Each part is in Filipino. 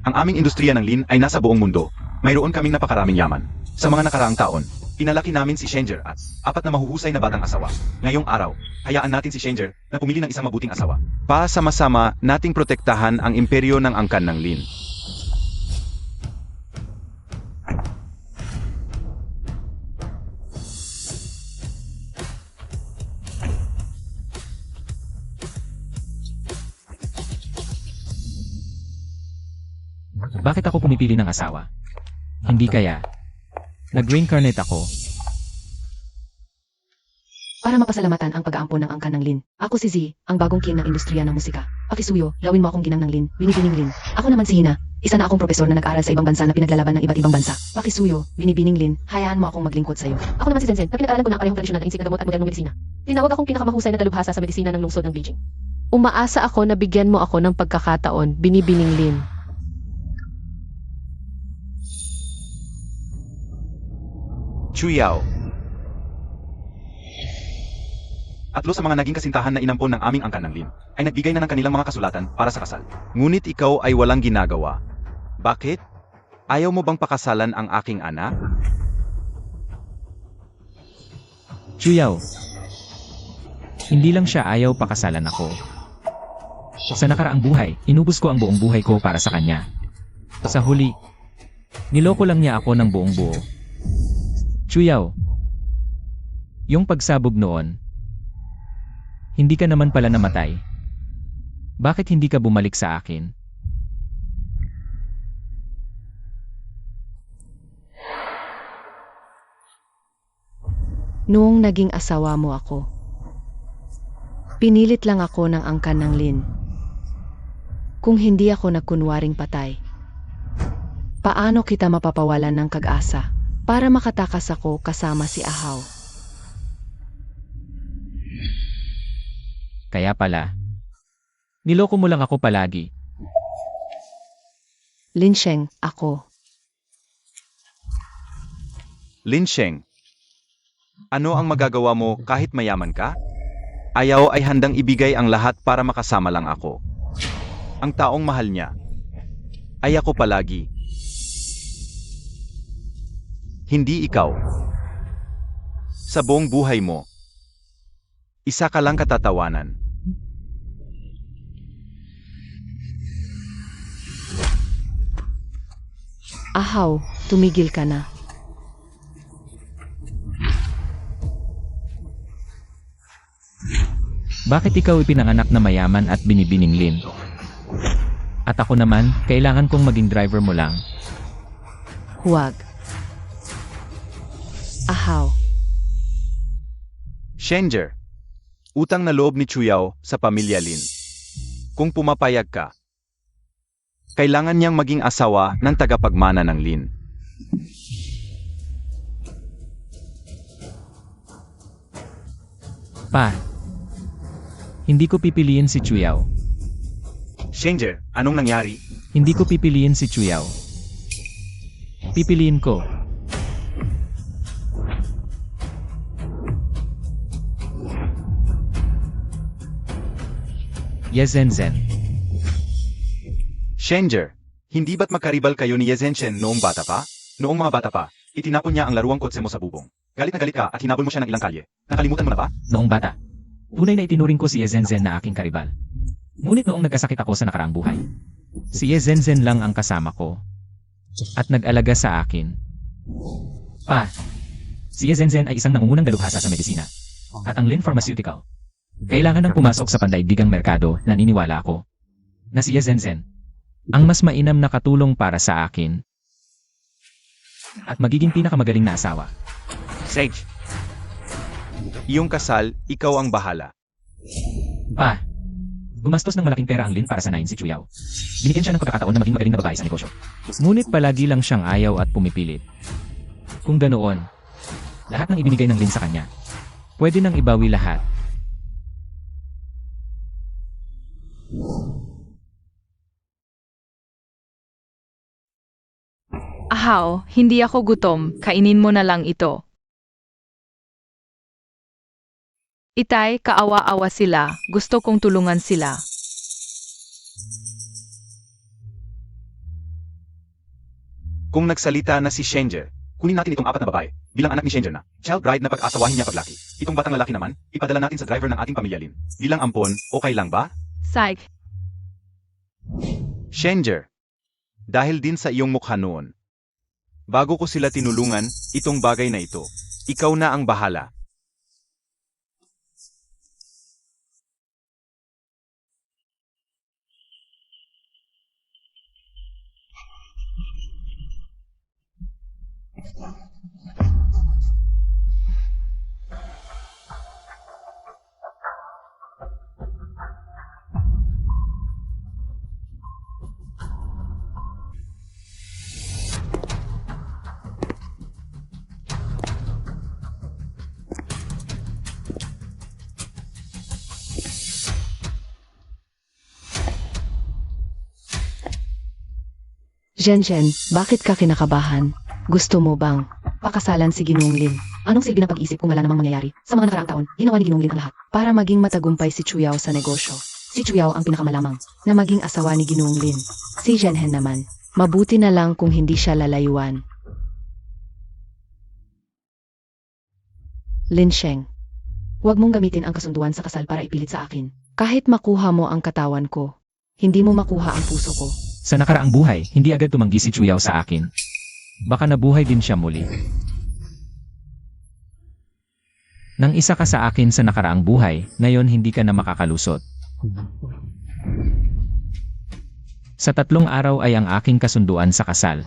Ang aming industriya ng Lin ay nasa buong mundo. Mayroon kaming napakaraming yaman. Sa mga nakaraang taon, pinalaki namin si Schenger at 4 na mahuhusay na batang asawa. Ngayong araw, hayaan natin si Schenger na pumili ng isang mabuting asawa. Pasama-sama nating protektahan ang imperyo ng angkan ng Lin. Bakit ako pumipili ng asawa? Hindi kaya nag-reincarnate ako Para mapasalamatan ang pag-aampon ng angkan ng Lin. Ako si Z, ang bagong king ng industriya ng musika. Pakisuyo, gawin mo akong ginang ng Lin, binibining Lin. Ako naman si Hina, isa na akong propesor na nag-aral sa ibang bansa na pinaglalaban ng iba't ibang bansa. Pakisuyo, binibining Lin, hayaan mo akong maglingkod sa'yo. Ako naman si Zenzen, na pinag-aralan ko na ang parehong tradisyonal na insik na gamot at modernong medisina. Tinawag akong pinakamahusay na dalubhasa sa medisina ng lungsod ng Beijing. Umaasa ako na bigyan mo ako ng pagkakataon, binibining Lin. Chuyao. Atlo sa mga naging kasintahan na inampon ng aming angkan ng Lin ay nagbigay na ng kanilang mga kasulatan para sa kasal. Ngunit ikaw ay walang ginagawa. Bakit? Ayaw mo bang pakasalan ang aking anak? Chuyao. Hindi lang siya ayaw pakasalan ako. Sa nakaraang buhay, inubos ko ang buong buhay ko para sa kanya. Sa huli, niloko lang niya ako ng buong buo. Chuyao. Yung pagsabog noon, hindi ka naman pala namatay. Bakit hindi ka bumalik sa akin? Noong naging asawa mo ako, pinilit lang ako ng angkan ng Lin. Kung hindi ako nagkunwaring patay, paano kita mapapawalan ng kag-asa para makatakas ako kasama si Ahaw? Kaya pala, niloko mo lang ako palagi. Lin Sheng, ako. Lin Sheng. Ano ang magagawa mo kahit mayaman ka? Ayaw ay handang ibigay ang lahat para makasama lang ako. Ang taong mahal niya ay ako palagi. Hindi ikaw. Sa buong buhay mo, isa ka lang katatawanan. Ahaw, tumigil ka na. Bakit ikaw ipinanganak na mayaman at binibining Lin? At ako naman, kailangan kong maging driver mo lang. Huwag. Ahaw. Schenger. Utang na loob ni Chuyao sa pamilya Lin. Kung pumapayag ka, kailangan niyang maging asawa ng tagapagmana ng Lin. Pa, hindi ko pipiliin si Chuyao. Schenger, anong nangyari? Hindi ko pipiliin si Chuyao. Pipiliin ko. Yezenzen. Schenger, hindi ba't magkaribal kayo ni Yezhenchen noong bata pa? Noong mga bata pa, itinapon niya ang laruang kotse mo sa bubong. Galit na galit ka at hinabol mo siya ng ilang kalye. Nakalimutan mo na ba? Noong bata, tunay na itinuring ko si Yezenzen na aking karibal. Ngunit noong nagkasakit ako sa nakaraang buhay, si Yezenzen lang ang kasama ko. At nag-alaga sa akin. Pa, si Yezenzen ay isang nangungunang dalubhasa sa medisina. At ang Lin Pharmaceutical. Kailangan ng pumasok sa pandaigdigang merkado, naniniwala ako. Na si Yezenzen ang mas mainam na katulong para sa akin. At magiging pinakamagaling na asawa. Sage. Iyong kasal, ikaw ang bahala. Pa, gumastos ng malaking pera ang Lin para sanayin si Chuyao. Binigyan siya ng pagkakataon na maging magaling na babae sa negosyo. Ngunit palagi lang siyang ayaw at pumipilit. Kung ganoon, lahat ng ibinigay ng Lin sa kanya, pwede nang ibawi lahat. Ahaw, hindi ako gutom, kainin mo na lang ito. Itay, kaawa-awa sila, gusto kong tulungan sila. Kung nagsalita na si Shenger, kunin natin itong 4 na babae, bilang anak ni Shenger na child bride na pag-asawahin niya paglaki. Itong batang lalaki naman, ipadala natin sa driver ng ating pamilya Lin. Bilang ampon, okay lang ba? Psych. Shenger, dahil din sa iyong mukha noon. Bago ko sila tinulungan, itong bagay na ito. Ikaw na ang bahala. Zhen, bakit ka kinakabahan? Gusto mo bang pakasalan si Ginoong Lin? Anong silbi ng pag-isip kung wala namang mangyayari? Sa mga nakaraang taon, ginawa ni Ginoong Lin ang lahat para maging matagumpay si Chuyao sa negosyo. Si Chuyao ang pinakamalamang na maging asawa ni Ginoong Lin. Si Zhen naman, mabuti na lang kung hindi siya lalayuan. Lin Sheng, huwag mong gamitin ang kasunduan sa kasal para ipilit sa akin. Kahit makuha mo ang katawan ko, hindi mo makuha ang puso ko. Sa nakaraang buhay, hindi agad tumanggi si Chuyao sa akin. Baka nabuhay din siya muli. Nang isa ka sa akin sa nakaraang buhay, ngayon hindi ka na makakalusot. Sa 3 araw ay ang aking kasunduan sa kasal.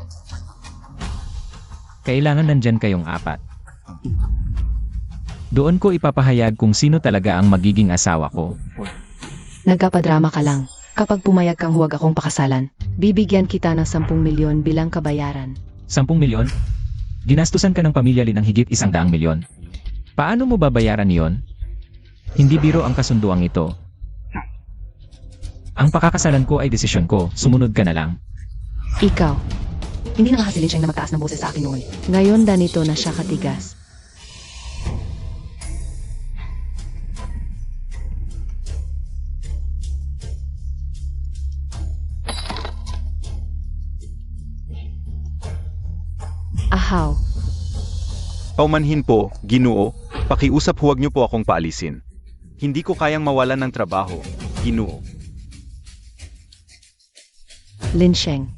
Kailangan nandyan kayong 4. Doon ko ipapahayag kung sino talaga ang magiging asawa ko. Nagkapadrama ka lang. Kapag pumayag kang huwag akong pakasalan, bibigyan kita ng 10 milyon bilang kabayaran. 10 milyon? Ginastusan ka ng pamilya Lin ng higit 100 milyon. Paano mo babayaran yon? Hindi biro ang kasunduang ito. Ang pakakasalan ko ay desisyon ko, sumunod ka na lang. Ikaw. Hindi na nakasilin siyang na magtaas ng boses sa akin noon. Ngayon ganito na siya katigas. Ahaw. Paumanhin po, Ginoo, pakiusap huwag niyo po akong paalisin. Hindi ko kayang mawalan ng trabaho, Ginoo. Lin Sheng,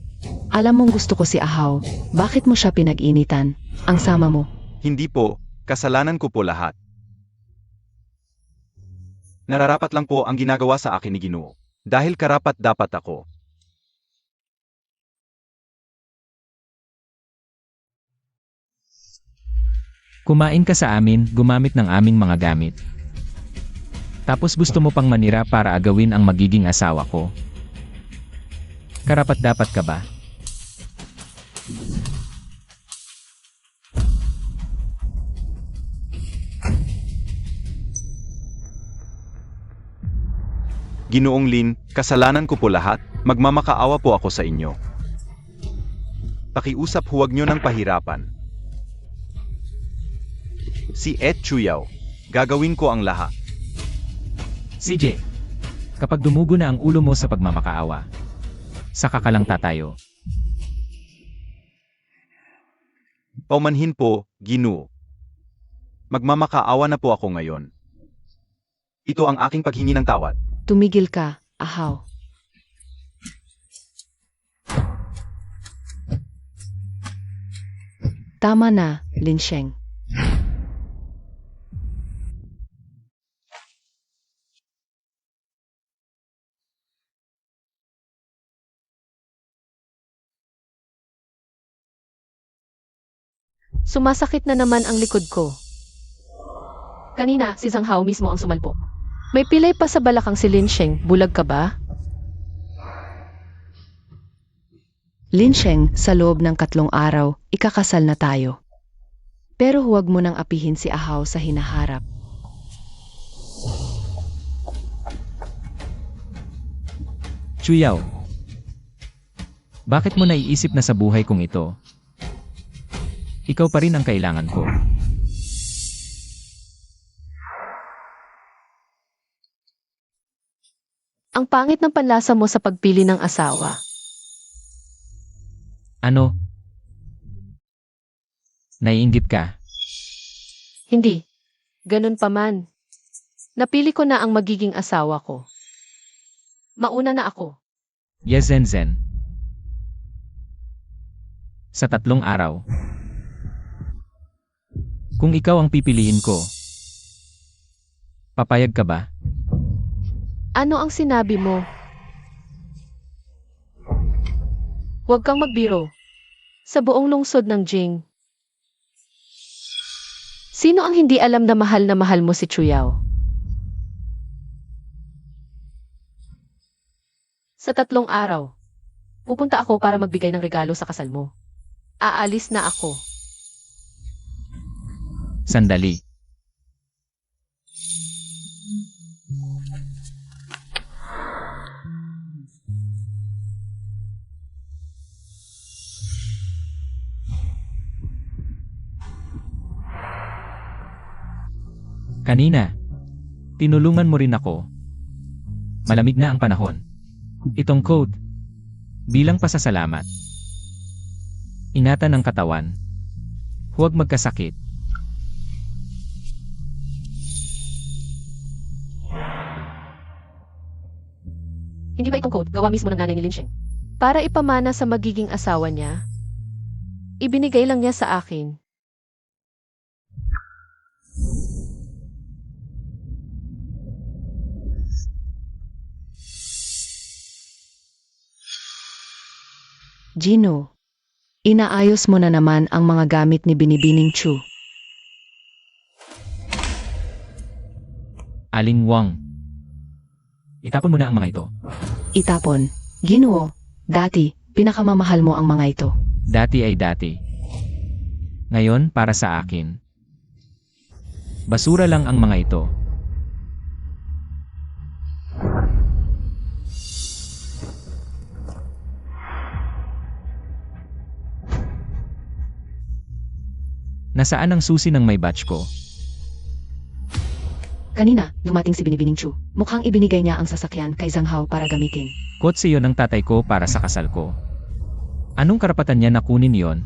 alam mong gusto ko si Ahaw. Bakit mo siya pinag-initan? Ang sama mo. Hindi po, kasalanan ko po lahat. Nararapat lang po ang ginagawa sa akin ni Ginoo. Dahil karapat dapat ako. Kumain ka sa amin, gumamit ng aming mga gamit. Tapos gusto mo pang manira para agawin ang magiging asawa ko. Karapat dapat ka ba? Ginoong Lin, kasalanan ko po lahat, magmamakaawa po ako sa inyo. Pakiusap huwag niyo ng pahirapan. Si Ed Chuyao, gagawin ko ang lahat. CJ, kapag dumugo na ang ulo mo sa pagmamakaawa, saka ka lang tatayo. Paumanhin po, Ginoo. Magmamakaawa na po ako ngayon. Ito ang aking paghingi ng tawad. Tumigil ka, Ahaw. Tama na, Lin Sheng. Sumasakit na naman ang likod ko. Kanina, si Zhang Hao mismo ang sumalpo. May pilay pa sa balakang si Lin Sheng. Bulag ka ba? Lin Sheng, sa loob ng 3 araw, ikakasal na tayo. Pero huwag mo nang apihin si Ahaw sa hinaharap. Chuyao, bakit mo naiisip na sa buhay kong ito? Ikaw pa rin ang kailangan ko. Ang pangit ng panlasa mo sa pagpili ng asawa. Ano? Naiinggit ka. Hindi. Ganun pa man. Napili ko na ang magiging asawa ko. Mauna na ako. Yes, Zenzen. Sa 3 araw. Kung ikaw ang pipiliin ko, papayag ka ba? Ano ang sinabi mo? Huwag kang magbiro. Sa buong lungsod ng Jing. Sino ang hindi alam na mahal mo si Chuyao? Sa 3 araw, pupunta ako para magbigay ng regalo sa kasal mo. Aalis na ako. Sandali. Kanina, tinulungan mo rin ako. Malamig na ang panahon. Itong code, bilang pasasalamat. Ingatan ang katawan. Huwag magkasakit. Hindi ba itong code gawa mismo ng nanay ni Linsheng? Para ipamana sa magiging asawa niya, ibinigay lang niya sa akin. Gino, inaayos mo na naman ang mga gamit ni Binibining Chu. Aling Wang. Itapon mo na ang mga ito. Itapon. Ginoo, dati, pinakamamahal mo ang mga ito. Dati ay dati. Ngayon para sa akin. Basura lang ang mga ito. Nasaan ang susi ng may batch ko? Kanina, dumating si Binibining Chu. Mukhang ibinigay niya ang sasakyan kay Zhang Hao para gamitin. Kotse yon ng tatay ko para sa kasal ko. Anong karapatan niya na kunin yon?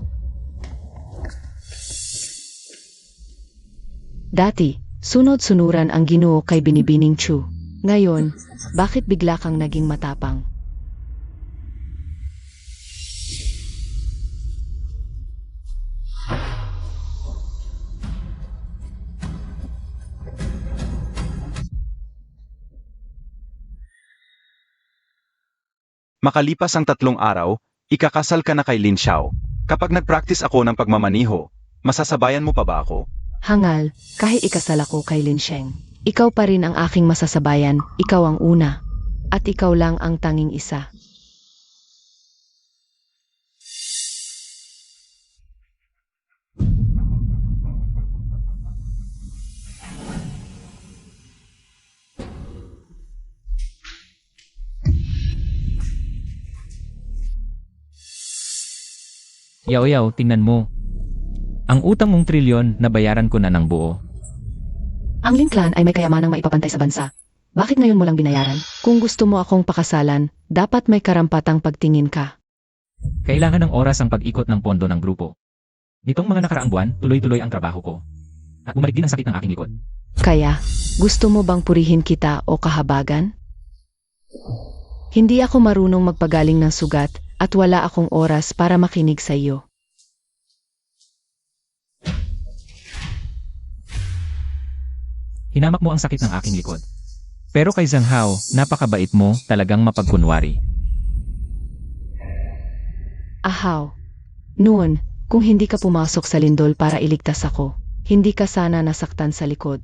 Dati, sunod-sunuran ang Ginoo kay Binibining Chu. Ngayon, bakit bigla kang naging matapang? Makalipas ang 3 araw, ikakasal ka na kay Lin Xiao. Kapag nag-practice ako ng pagmamaniho, masasabayan mo pa ba ako? Hangal, kahit ikasal ako kay Linsheng. Ikaw pa rin ang aking masasabayan, ikaw ang una. At ikaw lang ang tanging isa. Yaw, tingnan mo. Ang utang mong trilyon, nabayaran ko na ng buo. Ang Lin Clan ay may kayamanang maipapantay sa bansa. Bakit ngayon mo lang binayaran? Kung gusto mo akong pakasalan, dapat may karampatang pagtingin ka. Kailangan ng oras ang pag-ikot ng pondo ng grupo. Nitong mga nakaraang buwan, tuloy-tuloy ang trabaho ko. At bumalik din ang sakit ng aking likod. Kaya, gusto mo bang purihin kita o kahabagan? Hindi ako marunong magpagaling ng sugat at wala akong oras para makinig sa iyo. Hinamak mo ang sakit ng aking likod. Pero kay Zhang Hao, napakabait mo, talagang mapagkunwari. Ahaw. Noon, kung hindi ka pumasok sa lindol para iligtas ako, hindi ka sana nasaktan sa likod.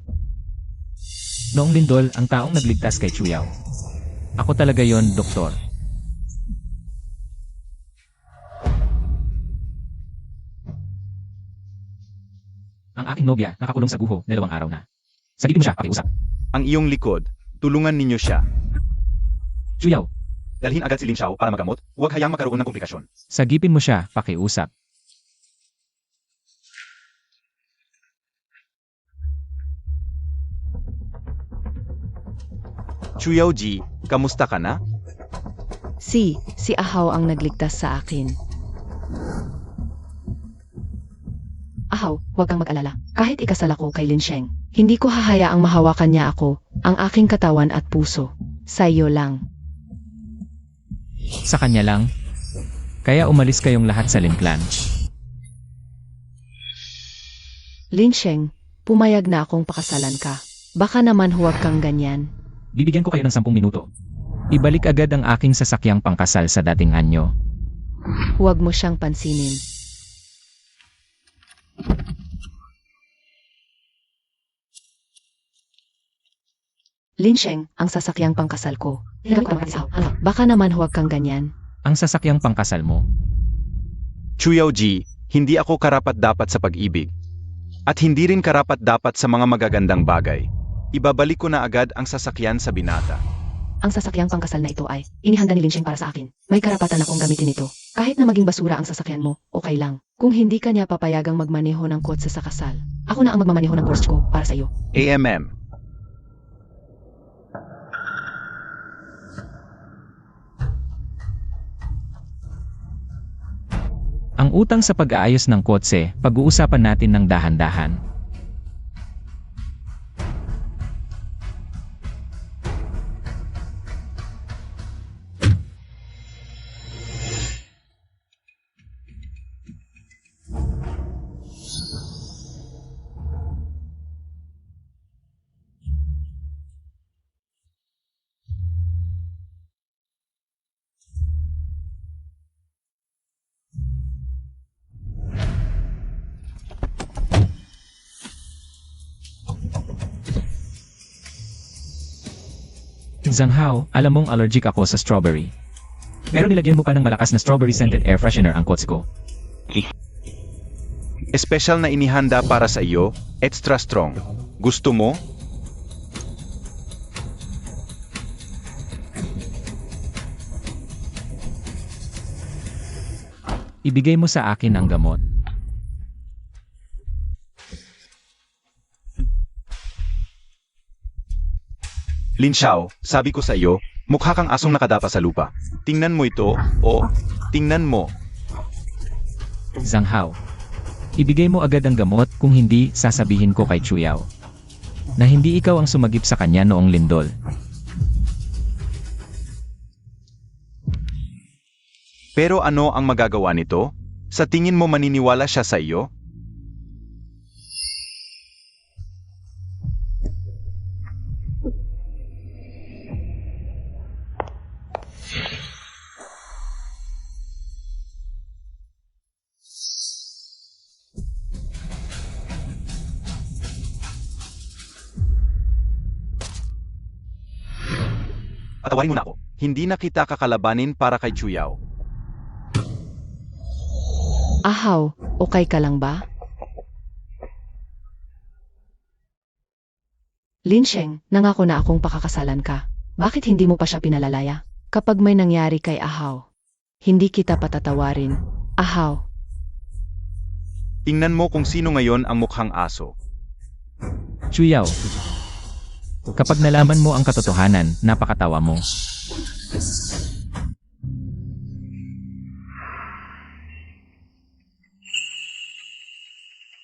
Noong lindol, ang taong nagligtas kay Chuyao. Ako talaga yon, doktor. Ang aking nobya, nakakulong sa guho, 2 araw na. Sagipin mo siya, pakiusap. Ang iyong likod, tulungan ninyo siya. Chuyao, Dalhin agad si Lin Xiao para magamot, huwag hayang magkaroon ng komplikasyon. sagipin mo siya, pakiusap. Chuyao Ji, kamusta ka na? Si Ahaw ang nagligtas sa akin. Ahaw, huwag kang mag-alala. Kahit ikasal ako kay Lin Sheng, hindi ko hahayaang mahawakan niya ako, ang aking katawan at puso. Sa iyo lang. Sa kanya lang? Kaya umalis kayong lahat sa Lin Clan. Lin Sheng, pumayag na akong pakasalan ka. Baka naman huwag kang ganyan. Bibigyan ko kayo ng 10 minuto. Ibalik agad ang aking sasakyang pangkasal sa dating anyo. Huwag mo siyang pansinin. Lin Sheng, ang sasakyang pangkasal ko. Baka naman huwag kang ganyan. Ang sasakyang pangkasal mo? Chuyao Ji, hindi ako karapat-dapat sa pag-ibig. At hindi rin karapat-dapat sa mga magagandang bagay. Ibabalik ko na agad ang sasakyan sa binata. Ang sasakyang pangkasal na ito ay inihanda ni Lin Sheng para sa akin. May karapatan akong gamitin ito. Kahit na maging basura ang sasakyan mo, okay lang. Kung hindi ka niya papayagang magmaneho ng kotse sa kasal, ako na ang magmamaneho ng Porsche ko para sa iyo. AMM. Ang utang sa pag-aayos ng kotse, pag-uusapan natin ng dahan-dahan. Zhang Hao, alam mong allergic ako sa strawberry. Pero nilagyan mo pa ng malakas na strawberry scented air freshener ang kotse ko. Espesyal na inihanda para sa iyo, extra strong. Gusto mo? Ibigay mo sa akin ang gamot. Lin Xiao, sabi ko sa iyo, mukha kang asong nakadapa sa lupa. Tingnan mo ito, tingnan mo. Zhang Hao, ibigay mo agad ang gamot, kung hindi, sasabihin ko kay Chuyao na hindi ikaw ang sumagip sa kanya noong lindol. Pero ano ang magagawa nito? Sa tingin mo maniniwala siya sa iyo? Patawarin mo na ako. Hindi na kita kakalabanin para kay Chuyao. Ahaw, okay ka lang ba? Lin Sheng, nangako na akong pakakasalan ka. Bakit hindi mo pa siya pinalalaya? Kapag may nangyari kay Ahaw, hindi kita patatawarin. Ahaw, Tingnan mo kung sino ngayon ang mukhang aso. Chuyao, kapag nalaman mo ang katotohanan, napakatawa mo.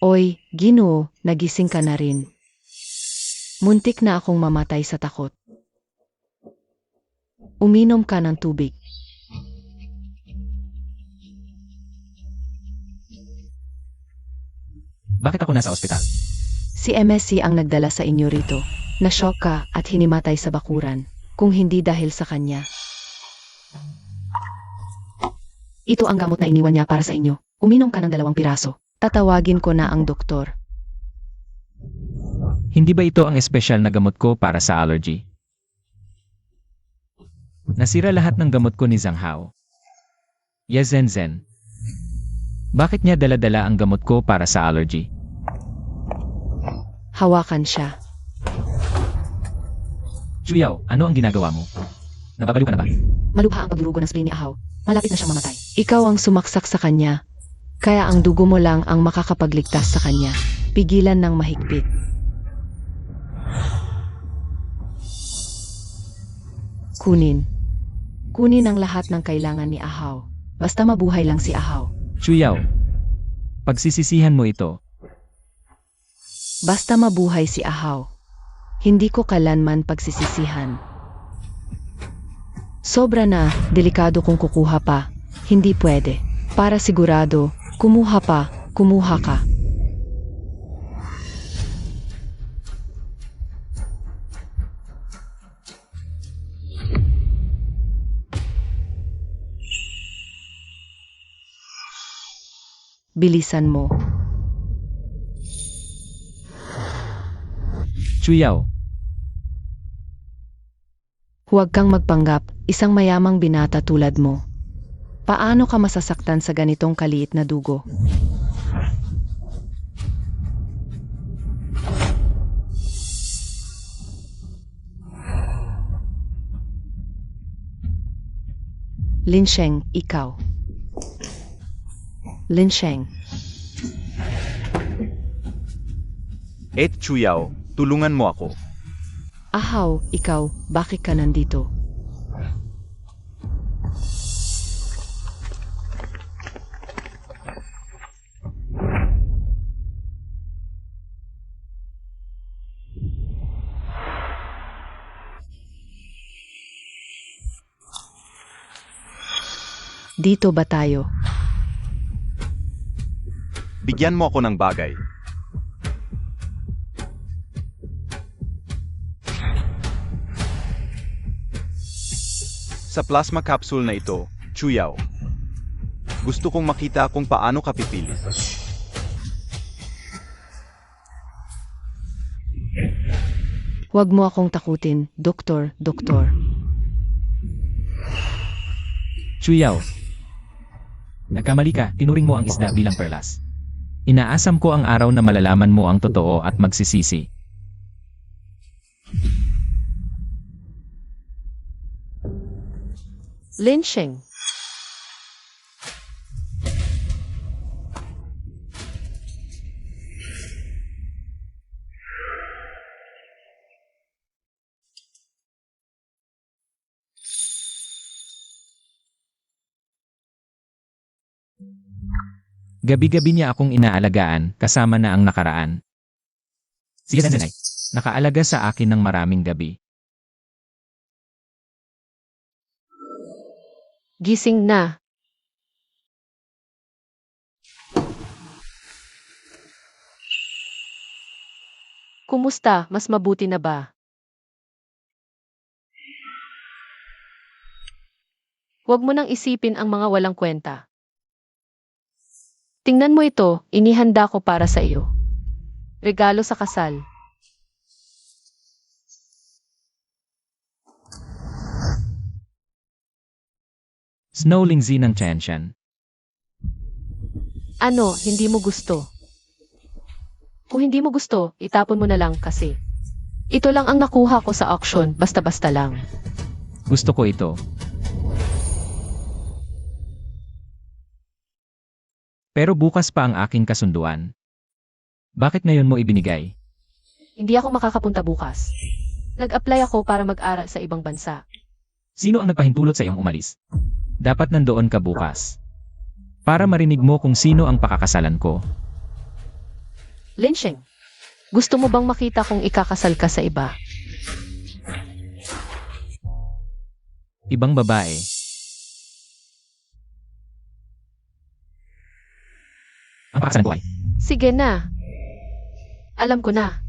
oy, Ginoo, nagising ka na rin. Muntik na akong mamatay sa takot. Uminom ka ng tubig. Bakit ako nasa ospital? Si MSC ang nagdala sa inyo rito. Nashock ka at hinimatay sa bakuran. Kung hindi dahil sa kanya. Ito ang gamot na iniwan niya para sa inyo. Uminom ka ng 2 piraso. Tatawagin ko na ang doktor. Hindi ba ito ang espesyal na gamot ko para sa allergy? Nasira lahat ng gamot ko ni Zhang Hao. Zhen, bakit niya dala-dala ang gamot ko para sa allergy? Hawakan siya. Chuyao, ano ang ginagawa mo? Nababaliw ka na ba? Malubha ang pagdurugo ng spleen ni Ahaw. Malapit na siyang mamatay. Ikaw ang sumaksak sa kanya. Kaya ang dugo mo lang ang makakapagligtas sa kanya. Pigilan ng mahigpit. Kunin. Kunin ang lahat ng kailangan ni Ahaw. Basta mabuhay lang si Ahaw. Chuyao, pagsisisihan mo ito. Basta mabuhay si Ahaw. Hindi ko kalanman pagsisisihan. Sobra na, delikado kung kukuha pa. Hindi pwede. Para sigurado, kumuha ka. Bilisan mo. Chuyaw, Huwag kang magpanggap, isang mayamang binata tulad mo. Paano ka masasaktan sa ganitong kaliit na dugo? Linsheng, ikaw. Linsheng, Chuyaw, tulungan mo ako. Ahaw, ikaw, bakit ka nandito? Dito ba tayo? Bigyan mo ako ng bagay. Sa plasma capsule na ito, Chuyaw. Gusto kong makita kung paano ka pipili. Huwag mo akong takutin, doktor. Chuyaw. Nagkamali ka, tinuring mo ang isda bilang perlas. Inaasam ko ang araw na malalaman mo ang totoo at magsisisi. Linsheng. Gabi-gabi niya akong inaalagaan, kasama na ang nakaraan. Si Zenzen ay nakaalaga sa akin ng maraming gabi. Gising na. Kumusta? Mas mabuti na ba? Huwag mo nang isipin ang mga walang kwenta. Tingnan mo ito, inihanda ko para sa iyo. Regalo sa kasal. Snowlingzi ng Chanshan. Ano, hindi mo gusto? Kung hindi mo gusto, itapon mo na lang kasi. Ito lang ang nakuha ko sa auction, basta-basta lang. Gusto ko ito. Pero bukas pa ang aking kasunduan. Bakit ngayon mo ibinigay? Hindi ako makakapunta bukas. Nag-apply ako para mag-aral sa ibang bansa. Sino ang nagpahintulot sa iyong umalis? Dapat nandoon ka bukas. Para marinig mo kung sino ang pakakasalan ko. Linsheng, gusto mo bang makita kung ikakasal ka sa iba? Ibang babae. Ang pakakasalan ko ay, Sige na. Alam ko na.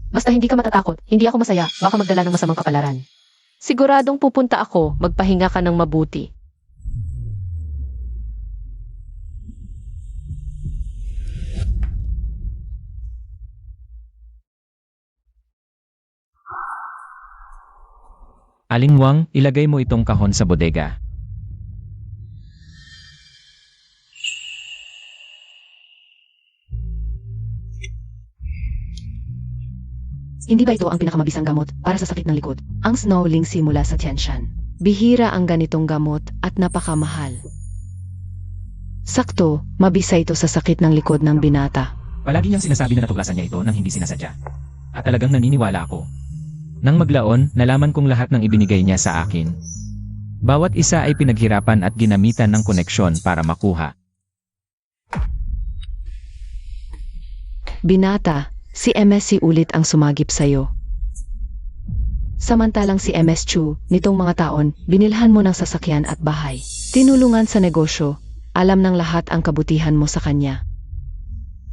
Basta hindi ka matatakot, hindi ako masaya, baka magdala ng masamang kapalaran. Siguradong pupunta ako, magpahinga ka ng mabuti. Aling Wang, ilagay mo itong kahon sa bodega. Hindi ba ito ang pinakamabisang gamot para sa sakit ng likod? Ang Snowling simula sa Tianshan. Bihira ang ganitong gamot at napakamahal. Sakto, mabisa ito sa sakit ng likod ng binata. Palagi niyang sinasabi na natuklasan niya ito nang hindi sinasadya. At talagang naniniwala ako. Nang maglaon, nalaman kong lahat ng ibinigay niya sa akin. Bawat isa ay pinaghirapan at ginamitan ng koneksyon para makuha. Binata, si MSC ulit ang sumagip sa'yo. Samantalang si MS Chu, nitong mga taon, binilhan mo ng sasakyan at bahay. Tinulungan sa negosyo, alam ng lahat ang kabutihan mo sa kanya.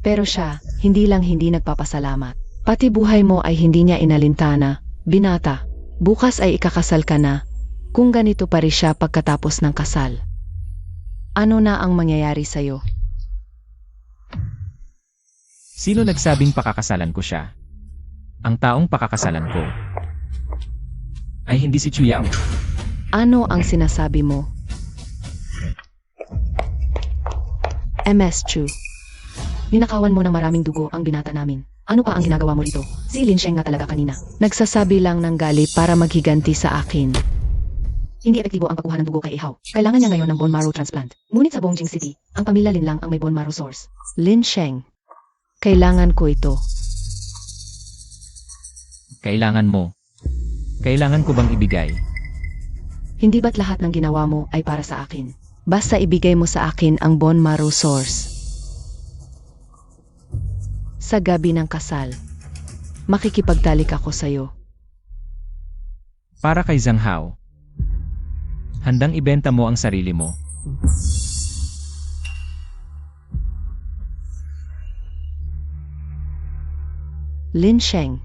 Pero siya, hindi lang hindi nagpapasalamat. Pati buhay mo ay hindi niya inalintana, binata. Bukas ay ikakasal ka na, kung ganito pa rin siya pagkatapos ng kasal. Ano na ang mangyayari sa'yo? Sino nagsabing pakakasalan ko siya? Ang taong pakakasalan ko ay hindi si Chuyao. Ano ang sinasabi mo? MS Chu, ninakawan mo ng maraming dugo ang binata namin. Ano pa ang ginagawa mo rito? Si Lin Sheng nga talaga kanina. Nagsasabi lang ng galit para maghiganti sa akin. Hindi epektibo ang pagkuha ng dugo kay Ihaw. Kailangan niya ngayon ng bone marrow transplant. Ngunit sa Bongjing City, ang pamilya Lin lang ang may bone marrow source. Lin Sheng, kailangan ko ito. Kailangan mo. Kailangan ko bang ibigay? Hindi ba't lahat ng ginawa mo ay para sa akin? Basta ibigay mo sa akin ang bone marrow source. Sa gabi ng kasal, makikipagtalik ako sa'yo. Para kay Zhang Hao. Handang ibenta mo ang sarili mo. Lin Sheng,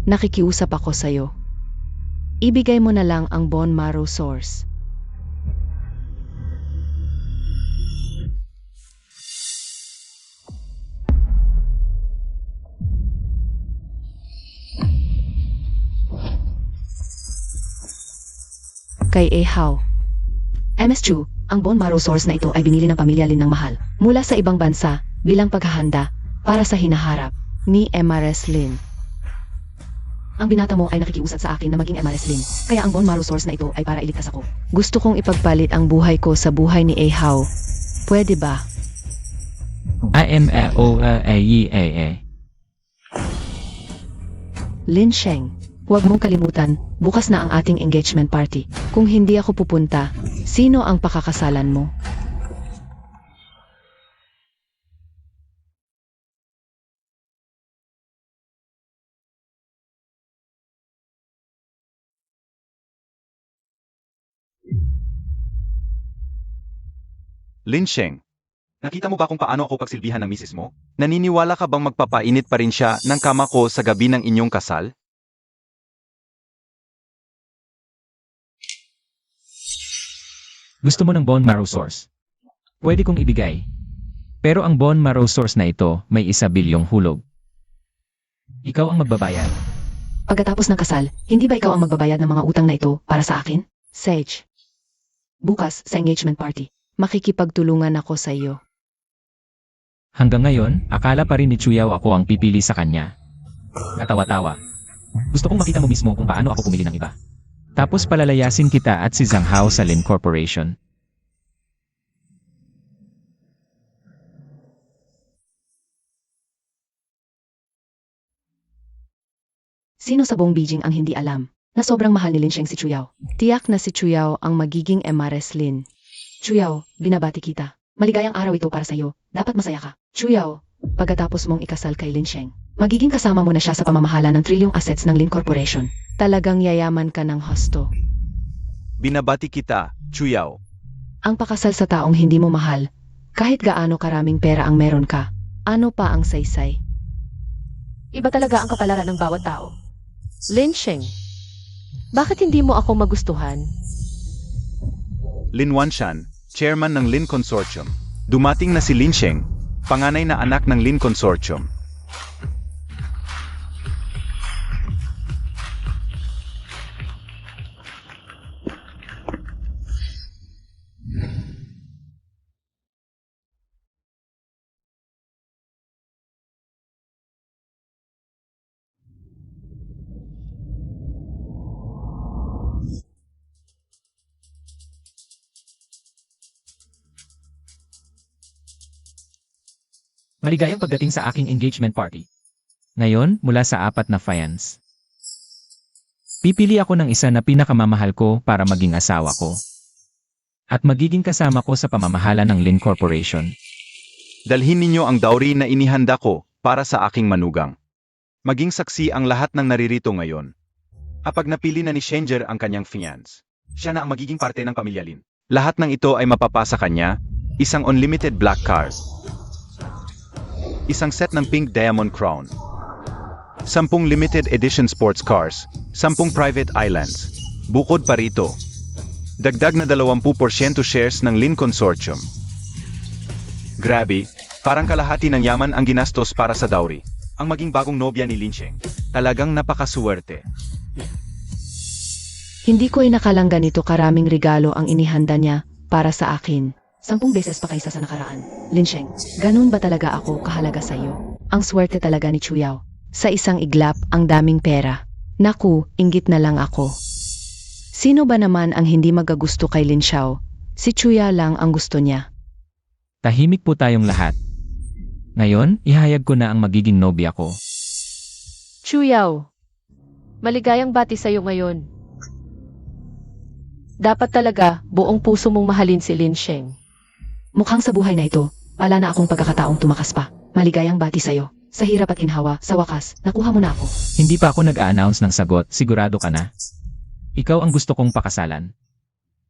nakikiusap ako sa'yo. Ibigay mo na lang ang bone marrow source. Kay Ehao. MS Chu, ang bone marrow source na ito ay binili ng pamilya Lin ng mahal mula sa ibang bansa bilang paghahanda para sa hinaharap ni MRS Lin. Ang binata mo ay nakikiusap sa akin na maging MRS Lin, kaya ang bone marrow source na ito ay para iligtas ako. Gusto kong ipagpalit ang buhay ko sa buhay ni Ehao. Pwede ba? Lin Sheng, huwag mong kalimutan, bukas na ang ating engagement party. Kung hindi ako pupunta, sino ang pakakasalan mo? Lin Sheng, nakita mo ba kung paano ako pagsilbihan ng misis mo? Naniniwala ka bang magpapainit pa rin siya ng kama ko sa gabi ng inyong kasal? Gusto mo ng bone marrow source? Pwede kong ibigay. Pero ang bone marrow source na ito may 1 bilyong hulog. Ikaw ang magbabayad. Pagkatapos ng kasal, hindi ba ikaw ang magbabayad ng mga utang na ito para sa akin? Sage. Bukas, sa engagement party, makikipagtulungan ako sa iyo. Hanggang ngayon, akala pa rin ni Chuyao ako ang pipili sa kanya. Katawa-tawa. Gusto kong makita mo mismo kung paano ako pumili ng iba. Tapos palalayasin kita at si Zhang Hao sa Lin Corporation. Sino sa buong Beijing ang hindi alam na sobrang mahal ni Lin Sheng si Chuyao? Tiyak na si Chuyao ang magiging MRS Lin. Chuyao, binabati kita. Maligayang araw ito para sa iyo. Dapat masaya ka. Chuyao, pagkatapos mong ikasal kay Lin Sheng, magiging kasama mo na siya sa pamamahala ng trilyong assets ng Lin Corporation. Talagang yayaman ka ng husto. Binabati kita, Chuyao. Ang pakasal sa taong hindi mo mahal, kahit gaano karaming pera ang meron ka, ano pa ang saysay? Iba talaga ang kapalaran ng bawat tao. Lin Sheng, bakit hindi mo ako magustuhan? Lin Wanshan, chairman ng Lin Consortium. Dumating na si Lin Sheng, panganay na anak ng Lin Consortium. Maligayang pagdating sa aking engagement party. Ngayon, mula sa 4 na fans. Pipili ako ng isa na pinakamamahal ko para maging asawa ko. At magiging kasama ko sa pamamahala ng Lin Corporation. Dalhin ninyo ang dowry na inihanda ko para sa aking manugang. Maging saksi ang lahat ng naririto ngayon. Kapag napili na ni Schenger ang kanyang fiancé, siya na ang magiging parte ng pamilya Lin. Lahat ng ito ay mapapasa kanya, isang unlimited black car, isang set ng pink diamond crown, 10 limited edition sports cars, 10 private islands. Bukod pa rito, dagdag na 20% shares ng Lin Consortium. Grabe, parang kalahati ng yaman ang ginastos para sa dowry. Ang maging bagong nobya ni Lin Sheng. Talagang napakasuwerte. Hindi ko inakalang ganito karaming regalo ang inihanda niya para sa akin. 10 beses pa kaysa sa nakaraan. Lin Sheng, ganun ba talaga ako kahalaga sa iyo? Ang swerte talaga ni Chuyao. Sa isang iglap, ang daming pera. Naku, inggit na lang ako. Sino ba naman ang hindi magagusto kay Lin Xiao? Si Chuya lang ang gusto niya. Tahimik po tayong lahat. Ngayon, ihayag ko na ang magiging nobya ko. Chuyao, maligayang bati sa'yo ngayon. Dapat talaga, buong puso mong mahalin si Lin Sheng. Mukhang sa buhay na ito, wala na akong pagkakataong tumakas pa. Maligayang bati sa'yo. Sa hirap at ginhawa, sa wakas, nakuha mo na ako. Hindi pa ako nag-a-announce ng sagot, sigurado ka na? Ikaw ang gusto kong pakasalan.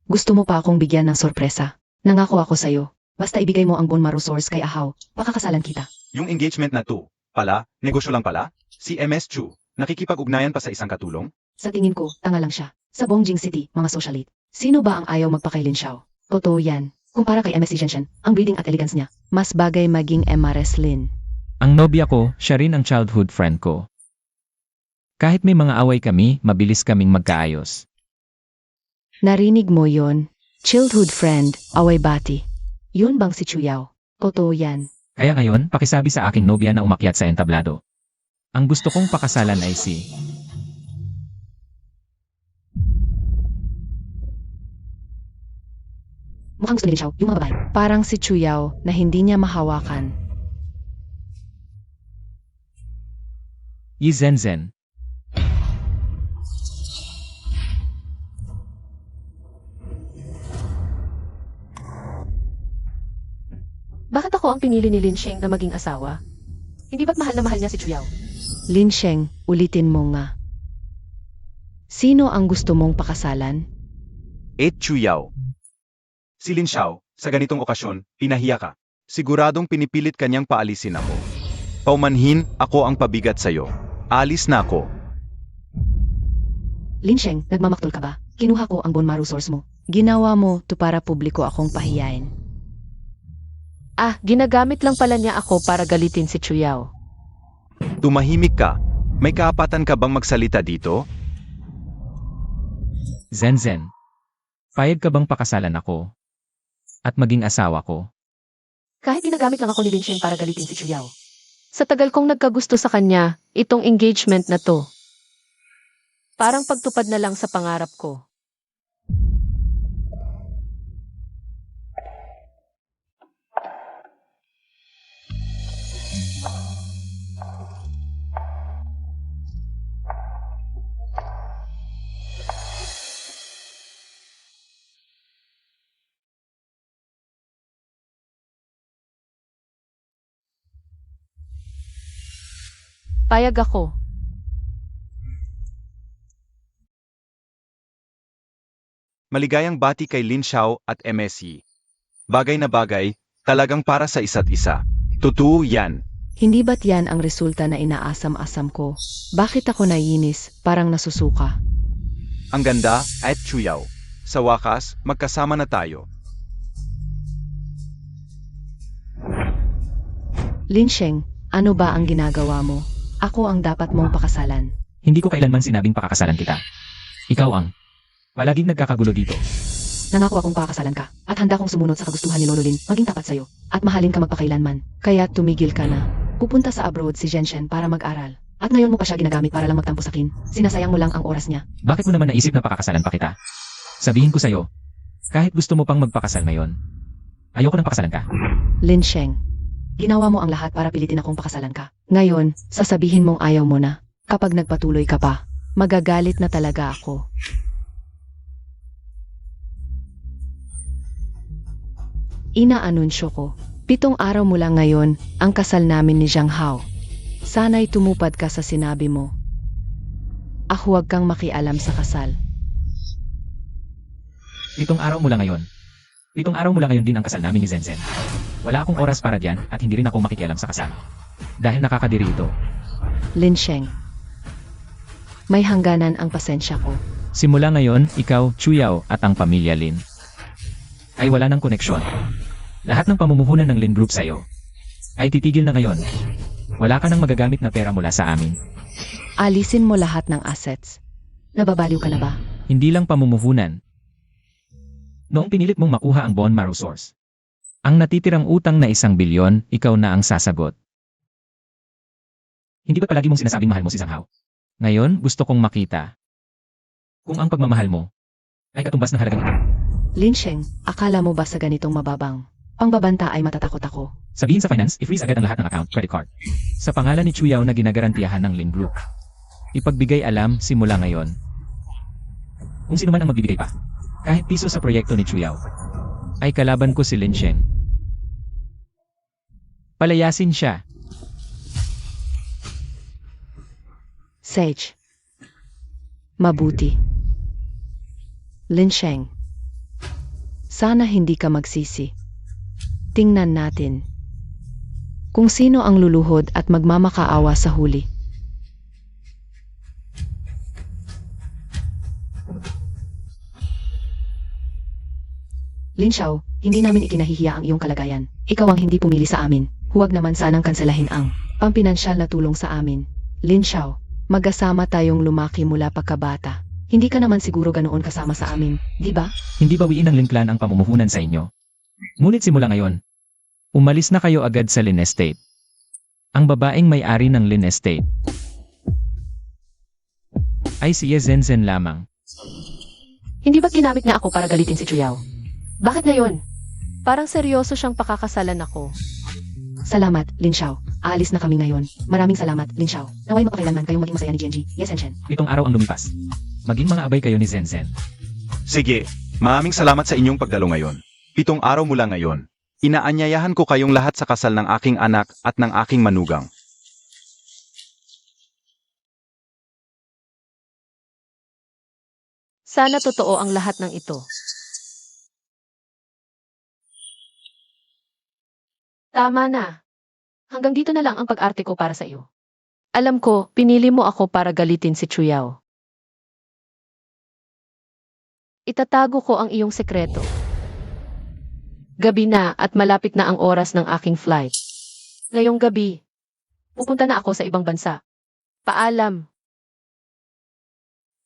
Gusto mo pa akong bigyan ng sorpresa. Nangako ako sa'yo. Basta ibigay mo ang bone marrow source kay Ahaw, pakakasalan kita. Yung engagement na to, pala, negosyo lang pala? Si MS Chu, nakikipag-ugnayan pa sa isang katulong? Sa tingin ko, tanga lang siya. Sa Bongjing City, mga socialite. Sino ba ang ayaw magpa kay Lin Xiao? Totoo yan. Kumpara kay MS Zhenshen, ang breeding at elegance niya, mas bagay maging MRS Lin. Ang nobya ko, siya rin ang childhood friend ko. Kahit may mga away kami, mabilis kaming magkaayos. Narinig mo yon? Childhood friend, away bati. Yun bang si Chuyao? Totoo yan. Kaya ngayon, pakisabi sa aking nobya na umakyat sa entablado. Ang gusto kong pakasalan ay si... Mukhang gusto ni Lin Xiao, yung mga babae. Parang si Chuyao na hindi niya mahawakan. Yi Zenzhen. Bakit ako ang pinili ni Lin Sheng na maging asawa? Hindi ba't mahal na mahal niya si Chuyao? Lin Sheng, ulitin mo nga. Sino ang gusto mong pakasalan? Chu Yao. Si Lin Xiao, sa ganitong okasyon, pinahiya ka. Siguradong pinipilit kanyang paalisin ako. Paumanhin, ako ang pabigat sa'yo. Alis na ako. Lin Sheng, nagmamaktol ka ba? Kinuha ko ang bone marrow source mo. Ginawa mo to para publiko akong pahiyain. Ah, ginagamit lang pala niya ako para galitin si Chuyao. Tumahimik ka. May karapatan ka bang magsalita dito? Zenzhen. Payag ka bang pakasalan ako? At maging asawa ko? Kahit ginagamit lang ako ni Lin Sheng para galitin si Chuyao. Sa tagal kong nagkagusto sa kanya, itong engagement na to. Parang pagtupad na lang sa pangarap ko. Payag ako. Maligayang bati kay Lin Xiao at MSE. Bagay na bagay, talagang para sa isa't isa. Totoo yan. Hindi ba't yan ang resulta na inaasam-asam ko? Bakit ako nainis, parang nasusuka? Ang ganda at Chuyao. Sa wakas, magkasama na tayo. Lin Sheng, ano ba ang ginagawa mo? Ako ang dapat mong pakasalan. Hindi ko kailanman sinabing pakakasalan kita. Ikaw ang... Palaging nagkakagulo dito. Nangako akong pakakasalan ka, at handa kong sumunod sa kagustuhan ni Lolo Lin, maging tapat sa'yo, at mahalin ka magpakailanman. Kaya tumigil ka na. Pupunta sa abroad si Zhenshen para mag-aral. At ngayon mo pa siya ginagamit para lang magtampo sa akin. Sinasayang mo lang ang oras niya. Bakit mo naman naisip na pakakasalan pa kita? Sabihin ko sa'yo, kahit gusto mo pang magpakasal ngayon, ayoko nang pakasalan ka. Lin Sheng, ginawa mo ang lahat para pilitin akong pakasalan ka. Ngayon, sasabihin mong ayaw mo na. Kapag nagpatuloy ka pa, magagalit na talaga ako. Inaanunsyo ko, 7 araw mula ngayon, ang kasal namin ni Zhang Hao. Sana'y tumupad ka sa sinabi mo. Huwag kang makialam sa kasal. 7 araw mula ngayon. 7 araw mula ngayon din ang kasal namin ni Zenzen. Wala akong oras para diyan at hindi rin ako makikialam sa kasal. Dahil nakakadiri ito. Lin Sheng. May hangganan ang pasensya ko. Simula ngayon, ikaw, Chuyao at ang pamilya Lin ay wala ng koneksyon. Lahat ng pamumuhunan ng Lin Group sa'yo ay titigil na ngayon. Wala ka nang magagamit na pera mula sa amin. Alisin mo lahat ng assets. Nababaliw ka na ba? Hindi lang pamumuhunan. Noong pinilit mong makuha ang Bone Marrow Source, ang natitirang utang na 1 bilyon, ikaw na ang sasagot. Hindi ba palagi mong sinasabing mahal mo si Zhang Hao? Ngayon, gusto kong makita kung ang pagmamahal mo ay katumbas ng halagang ito. Lin Sheng, akala mo ba sa ganitong mababang pangbabanta ay matatakot ako? Sabihin sa finance, i-freeze agad ang lahat ng account, credit card. Sa pangalan ni Chuyao na ginagarantiyahan ng Lin Group. Ipagbigay alam simula ngayon. Kung sino man ang magbibigay pa, kahit piso sa proyekto ni Chuyao, ay kalaban ko si Lin Sheng. Palayasin siya. Sage. Mabuti. Lin Sheng. Sana hindi ka magsisi. Tingnan natin kung sino ang luluhod at magmamakaawa sa huli. Lin Xiao, hindi namin ikinahihiya ang iyong kalagayan. Ikaw ang hindi pumili sa amin. Huwag naman sanang kanselahin ang pampinansyal na tulong sa amin. Lin Xiao, magkasama tayong lumaki mula pagkabata. Hindi ka naman siguro ganoon kasama sa amin, di ba? Hindi bawiin ng Lin Clan ang pamumuhunan sa inyo. Ngunit simula ngayon, umalis na kayo agad sa Lin Estate. Ang babaeng may-ari ng Lin Estate ay si Ye Zhenzen lamang. Hindi ba ginamit niya ako para galitin si Chuyao? Bakit ngayon? Parang seryoso siyang pakakasalan ako. Salamat, Lin Xiao. Aalis na kami ngayon. Maraming salamat, Lin Xiao. Naway mapakailanman kayong maging masaya ni Genji. Yes, Shen. 7 araw ang lumipas. Maging mga abay kayo ni Zhenzen. Sige, maraming salamat sa inyong pagdalo ngayon. 7 araw mula ngayon. Inaanyayahan ko kayong lahat sa kasal ng aking anak at ng aking manugang. Sana totoo ang lahat ng ito. Tama na. Hanggang dito na lang ang pag-arte ko para sa iyo. Alam ko, pinili mo ako para galitin si Chuyao. Itatago ko ang iyong sekreto. Gabi na at malapit na ang oras ng aking flight. Ngayong gabi, pupunta na ako sa ibang bansa. Paalam.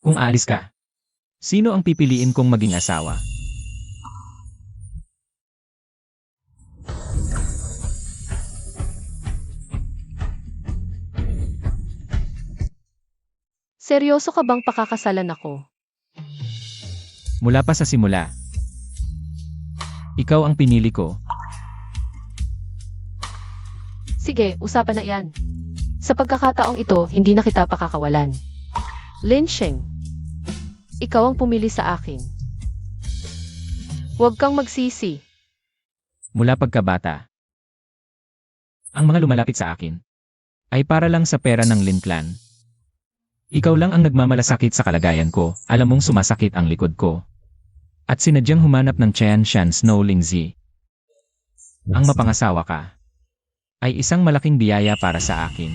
Kung aalis ka, sino ang pipiliin kong maging asawa? Seryoso ka bang pakakasalan ako? Mula pa sa simula, ikaw ang pinili ko. Sige, usapan na yan. Sa pagkakataong ito, hindi na kita pakakawalan. Lin Sheng, ikaw ang pumili sa akin. Huwag kang magsisi. Mula pagkabata, ang mga lumalapit sa akin ay para lang sa pera ng Lin Clan. Ikaw lang ang nagmamalasakit sa kalagayan ko, alam mong sumasakit ang likod ko. At sinadyang humanap ng Chen Shan Snow Lingzi. Ang mapangasawa ka ay isang malaking biyaya para sa akin.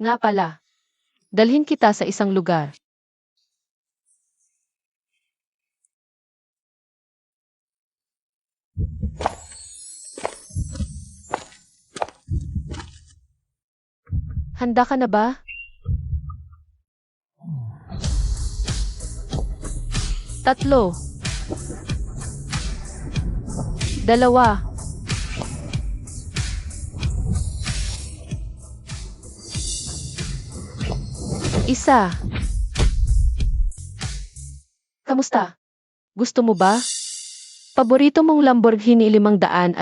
Nga pala, dalhin kita sa isang lugar. Handa ka na ba? Tatlo. 2. Isa. Kamusta? Gusto mo ba? Paborito mong Lamborghini 570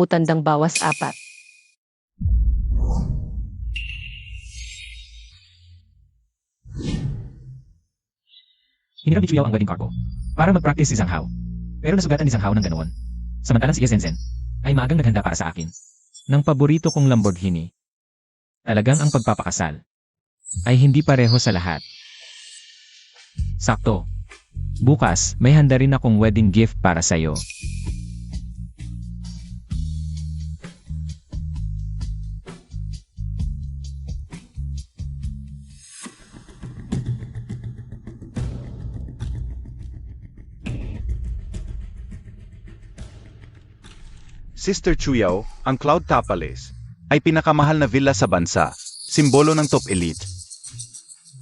tandang bawas 4. Hiniram ni Chuyaw ang wedding car ko para mag-practice si Zhang Hao. Pero nasugatan ni Zhang Hao ng ganoon. Samantalang si Ye Zhen ay maagang naghanda para sa akin ng paborito kong Lamborghini. Talagang ang pagpapakasal ay hindi pareho sa lahat. Sakto. Bukas, may handa rin akong wedding gift para sa'yo. Sister Chuyao, ang Cloud Top Palace ay pinakamahal na villa sa bansa, simbolo ng top elite.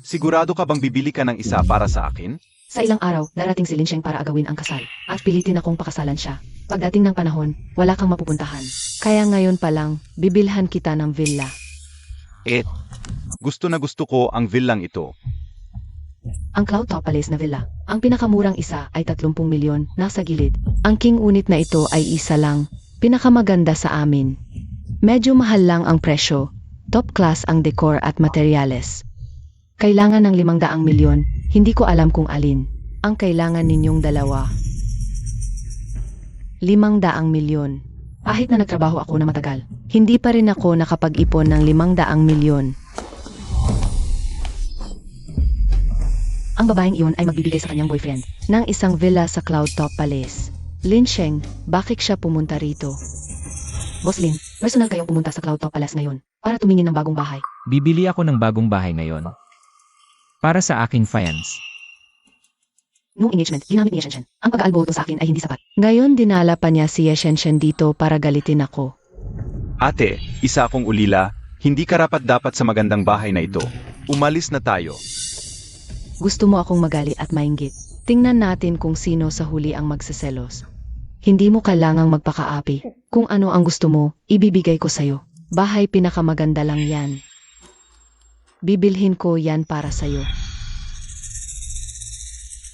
Sigurado ka bang bibili ka ng isa para sa akin? Sa ilang araw, darating si Lin Sheng para agawin ang kasal. At pilitin akong pakasalan siya. Pagdating ng panahon, wala kang mapupuntahan. Kaya ngayon pa lang, bibilhan kita ng villa. Gusto na gusto ko ang villang ito. Ang Cloud Top Palace na villa. Ang pinakamurang isa ay 30 milyon, nasa gilid. Ang king unit na ito ay isa lang, pinakamaganda sa amin. Medyo mahal lang ang presyo, top class ang decor at materyales. Kailangan ng 500 milyon, hindi ko alam kung alin. Ang kailangan ninyong dalawa. 500 milyon. Kahit na nagtrabaho ako na matagal. Hindi pa rin ako nakapag-ipon ng 500 milyon. Ang babaeng iyon ay magbibigay sa kanyang boyfriend. Ng isang villa sa Cloud Top Palace. Lin Sheng, bakit siya pumunta rito? Boss Lin, personal kayong pumunta sa Cloud Top Palace ngayon para tumingin ng bagong bahay. Bibili ako ng bagong bahay ngayon. Para sa aking fans. Noong engagement, ginamit ni Ye Shen. Ang pag-aalboto sa akin ay hindi sapat. Ngayon dinala pa niya si Ye Shen dito para galitin ako. Ate, isa akong ulila, hindi karapat-dapat sa magandang bahay na ito. Umalis na tayo. Gusto mo akong magali at mainggit. Tingnan natin kung sino sa huli ang magseselos. Hindi mo kailangang magpakaapi. Kung ano ang gusto mo, ibibigay ko sayo. Bahay pinakamaganda lang yan. Bibilhin ko yan para sayo.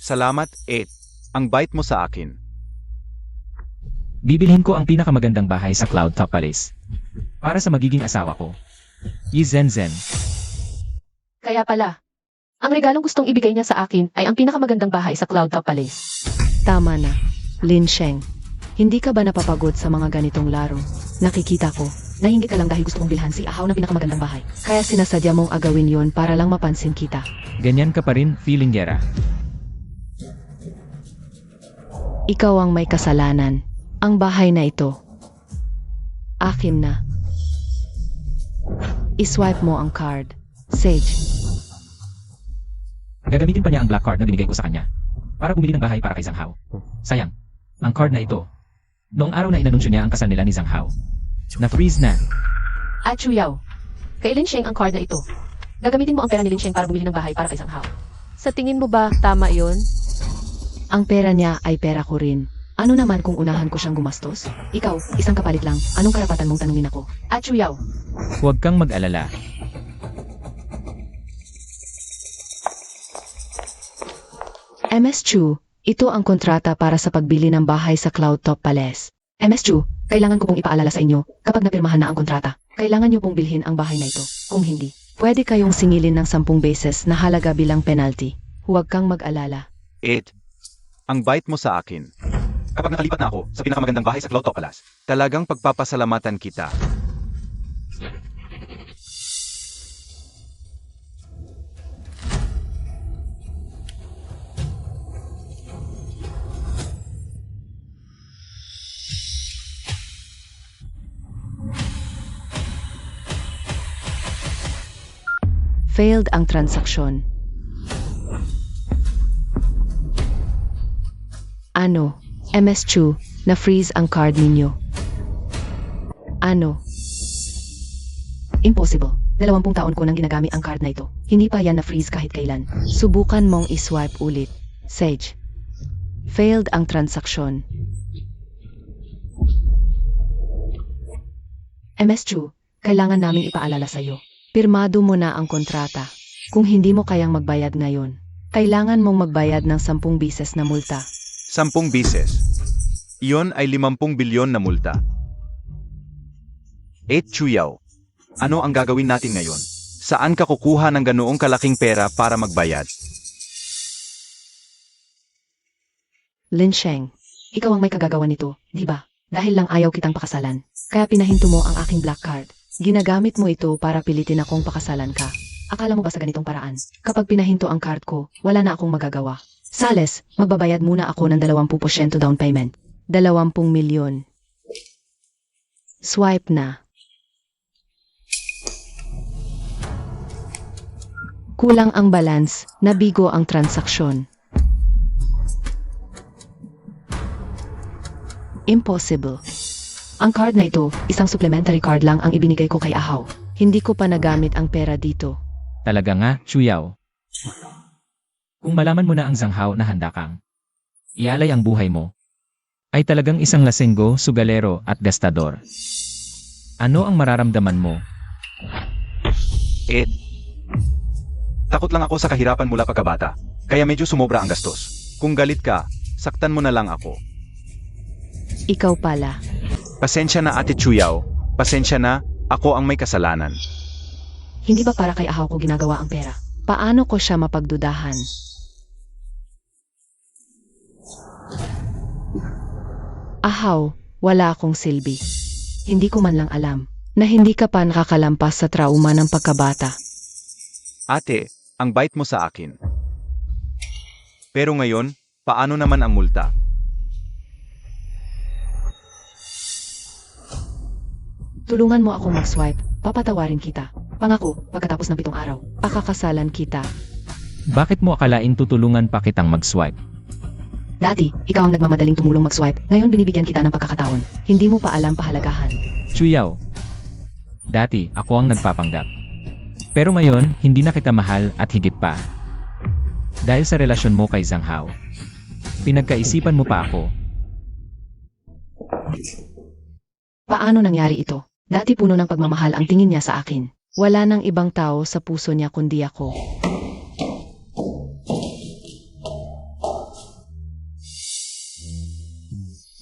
Salamat, Ang bait mo sa akin. Bibilhin ko ang pinakamagandang bahay sa Cloud Top Palace. Para sa magiging asawa ko. Ye Zhen. Kaya pala, ang regalong gustong ibigay niya sa akin ay ang pinakamagandang bahay sa Cloud Top Palace. Tama na, Lin Sheng. Hindi ka ba napapagod sa mga ganitong laro? Nakikita ko. Nahinggit ka lang dahil gusto kong bilhan si Ahaw ng pinakamagandang bahay. Kaya sinasadya mong agawin yon para lang mapansin kita. Ganyan ka pa rin, feelinggera. Ikaw ang may kasalanan. Ang bahay na ito. Akin na. I-swipe mo ang card. Sage. Gagamitin pa niya ang black card na binigay ko sa kanya. Para bumili ng bahay para kay Zhang Hao. Sayang. Ang card na ito. Noong araw na inanunsyo niya ang kasal nila ni Zhang Hao. Na-freeze na. At Chuyao, kay Lin Sheng ang card na ito. Gagamitin mo ang pera ni Lin Sheng para bumili ng bahay para kay Zhang Hao. Sa tingin mo ba tama yon? Ang pera niya ay pera ko rin. Ano naman kung unahan ko siyang gumastos? Ikaw, isang kapalit lang. Anong karapatan mong tanungin ako? At Chuyao, Huwag kang mag-alala. MS Chu, ito ang kontrata para sa pagbili ng bahay sa Cloud Top Palace. MS Chu, kailangan ko pong ipaalala sa inyo, kapag napirmahan na ang kontrata, kailangan niyo pong bilhin ang bahay na ito. Kung hindi, Pwede kayong singilin ng 10 beses na halaga bilang penalty. Huwag kang mag-alala. Ang bait mo sa akin. Kapag nakalipat na ako sa pinakamagandang bahay sa Cloud Top Palace, talagang pagpapasalamatan kita. Failed ang transaksyon. Ano? MS Chu, na-freeze ang card ninyo. Ano? impossible. 20 taon ko nang ginagamit ang card na ito. Hindi pa yan na-freeze kahit kailan. Subukan mong iswipe ulit. Sage. Failed ang transaksyon. MS Chu, kailangan naming ipaalala sa'yo. Pirmado mo na ang kontrata. Kung hindi mo kayang magbayad ngayon, kailangan mong magbayad ng 10 bises na multa. 10 bises. Iyon ay 50 bilyon na multa. Chuyao, ano ang gagawin natin ngayon? Saan ka kukuha ng ganoong kalaking pera para magbayad? Lin Sheng, ikaw ang may kagagawa nito, di ba? Dahil lang ayaw kitang pakasalan. Kaya pinahinto mo ang aking black card. Ginagamit mo ito para pilitin akong pakasalan ka. Akala mo ba sa ganitong paraan? Kapag pinahinto ang card ko, wala na akong magagawa. Sales, magbabayad muna ako ng 20% down payment. 20 milyon. Swipe na. Kulang ang balance, nabigo ang transaksyon. Impossible. Ang card na ito, isang supplementary card lang ang ibinigay ko kay Ahaw. Hindi ko pa nagamit ang pera dito. Talaga nga, Chuyao. Kung malaman mo na ang Zhanghao na handa kang ialay ang buhay mo, ay talagang isang lasenggo, sugalero at gastador. Ano ang mararamdaman mo? Takot lang ako sa kahirapan mula pagkabata, kaya medyo sumobra ang gastos. Kung galit ka, saktan mo na lang ako. Ikaw pala. Pasensya na Ate Chuyao, pasensya na, ako ang may kasalanan. Hindi ba para kay Ahaw ko ginagawa ang pera? Paano ko siya mapagdudahan? Ahaw, wala akong silbi. Hindi ko man lang alam na hindi ka pa nakakalampas sa trauma ng pagkabata. Ate, ang bait mo sa akin. Pero ngayon, paano naman ang multa? Tulungan mo ako mag-swipe, papatawarin kita. Pangako, pagkatapos ng 7 araw, pakakasalan kita. Bakit mo akalain tutulungan pa kitang mag-swipe? Dati, ikaw ang nagmamadaling tumulong mag-swipe, ngayon binibigyan kita ng pagkakataon. Hindi mo pa alam pahalagahan. Chuyao. Dati, ako ang nagpapanggap. Pero ngayon, hindi na kita mahal at higit pa. Dahil sa relasyon mo kay Zhanghao. Pinagkaisipan mo pa ako. Paano nangyari ito? Dati puno ng pagmamahal ang tingin niya sa akin. Wala nang ibang tao sa puso niya kundi ako.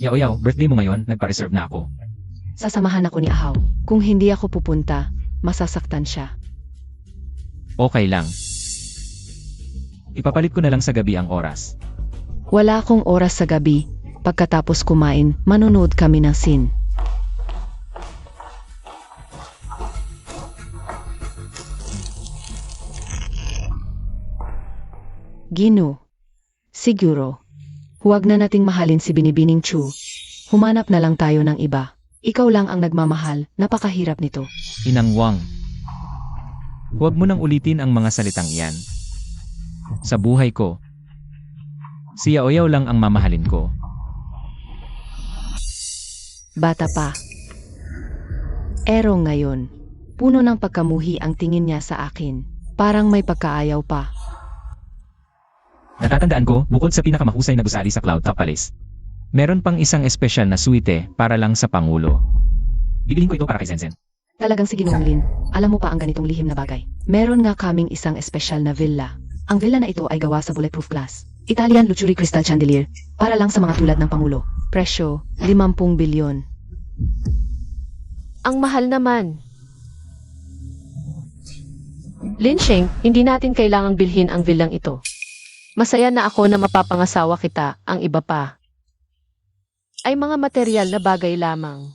Yao, birthday mo ngayon, nagpa-reserve na ako. Sasamahan ako ni Ahaw. Kung hindi ako pupunta, masasaktan siya. Okay lang. Ipapalit ko na lang sa gabi ang oras. Wala akong oras sa gabi. Pagkatapos kumain, manonood kami ng scene. Gino. Siguro. Huwag na nating mahalin si Binibining Chu. Humanap na lang tayo ng iba. Ikaw lang ang nagmamahal, napakahirap nito. Inang Wang. Huwag mo nang ulitin ang mga salitang iyan. Sa buhay ko, si Yao lang ang mamahalin ko. Bata pa. Ero ngayon. Puno ng pagkamuhi ang tingin niya sa akin. Parang may pagkaayaw pa. Natatandaan ko, bukod sa pinakamahusay na gusali sa Cloud Top Palace, meron pang isang espesyal na suite para lang sa Pangulo. Bibilhin ko ito para kay Zenzen. Talagang si Ginoong Lin, alam mo pa ang ganitong lihim na bagay. Meron nga kaming isang espesyal na villa. Ang villa na ito ay gawa sa bulletproof glass. Italian luxury crystal chandelier, para lang sa mga tulad ng Pangulo. Presyo, 50 bilyon. Ang mahal naman. Lin Sheng, hindi natin kailangang bilhin ang villang ito. Masaya na ako na mapapangasawa kita, ang iba pa ay mga material na bagay lamang.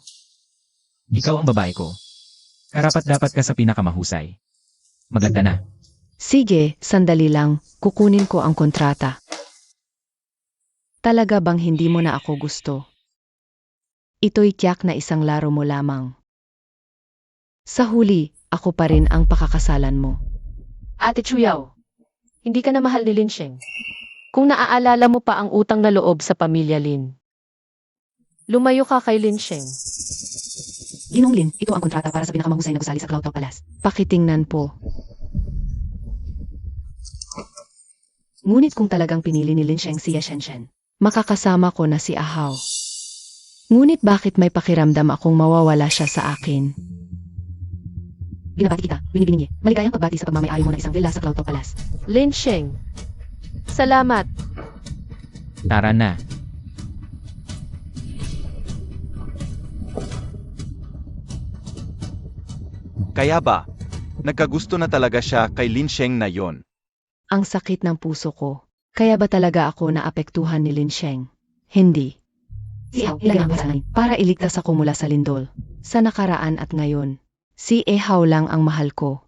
Ikaw ang babae ko. Karapat dapat ka sa pinakamahusay. Maganda na. Sige, sandali lang, kukunin ko ang kontrata. Talaga bang hindi mo na ako gusto? Ito'y tiyak na isang laro mo lamang. Sa huli, ako pa rin ang pakakasalan mo. Ate Chuyao, hindi ka na mahal ni Lin Sheng. Kung naaalala mo pa ang utang na loob sa pamilya Lin. Lumayo ka kay Lin Sheng. Ginong Lin, ito ang kontrata para sa pinakamahusay na gusali sa Cloud Top Palace. Pakitingnan po. Ngunit kung talagang pinili ni Lin Sheng si Ye Shenshen, makakasama ko na si Ahaw. Ngunit bakit may pakiramdam akong mawawala siya sa akin? Binabati kita, Binibining. Maligayang pagbati sa pagmamayari mo ng isang villa sa Cloud Top Palace. Lin Sheng, salamat. Tara na. Kaya ba, nagkagusto na talaga siya kay Lin Sheng na yon? Ang sakit ng puso ko. Kaya ba talaga ako naapektuhan ni Lin Sheng? Hindi. Si Ehaw, ilagay ang pasanay para iligtas ako mula sa lindol. Sa nakaraan at ngayon, si Ehaw lang ang mahal ko.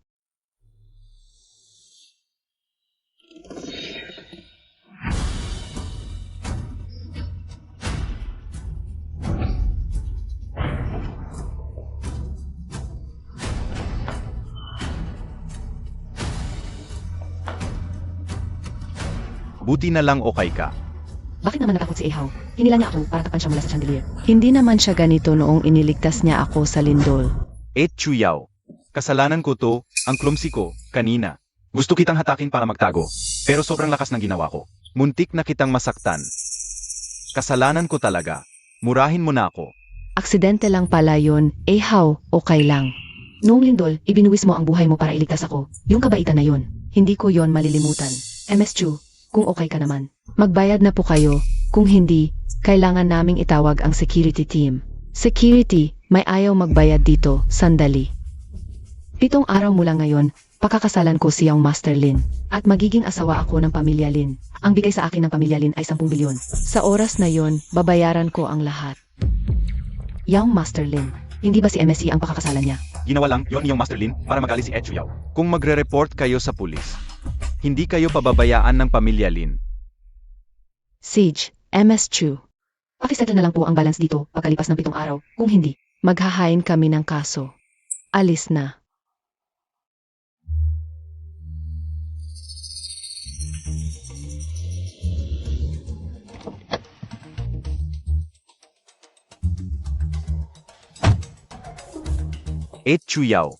Buti na lang okay ka. Bakit naman natakot si Ehaw? Hinila niya ako para tapan siya mula sa chandelier. Hindi naman siya ganito noong iniligtas niya ako sa lindol. Chuyaw. Kasalanan ko to, ang clumsy ko, kanina. Gusto kitang hatakin para magtago, pero sobrang lakas ng ginawa ko. Muntik na kitang masaktan. Kasalanan ko talaga. Murahin mo na ako. Aksidente lang pala yun, Ehaw, okay lang. Noong lindol, ibinuwis mo ang buhay mo para iligtas ako. Yung kabaitan na yun, hindi ko yon malilimutan. MS Chu, kung okay ka naman. Magbayad na po kayo. Kung hindi, kailangan naming itawag ang security team. Security, may ayaw magbayad dito, sandali. 7 araw mula ngayon, pakakasalan ko si Young Master Lin. At magiging asawa ako ng pamilya Lin. Ang bigay sa akin ng pamilya Lin ay 10 bilyon. Sa oras na yon, babayaran ko ang lahat. Young Master Lin, hindi ba si MSC ang pakakasalan niya? Ginawa lang yon yung Master Lin para magalis si Chuyaw. Kung magre-report kayo sa pulis, hindi kayo pababayaan ng pamilya Lin. Siege, MS Chu. Pakisettle na lang po ang balance dito pagkalipas ng 7 araw. Kung hindi, maghahain kami ng kaso. Alis na. Chuyaw.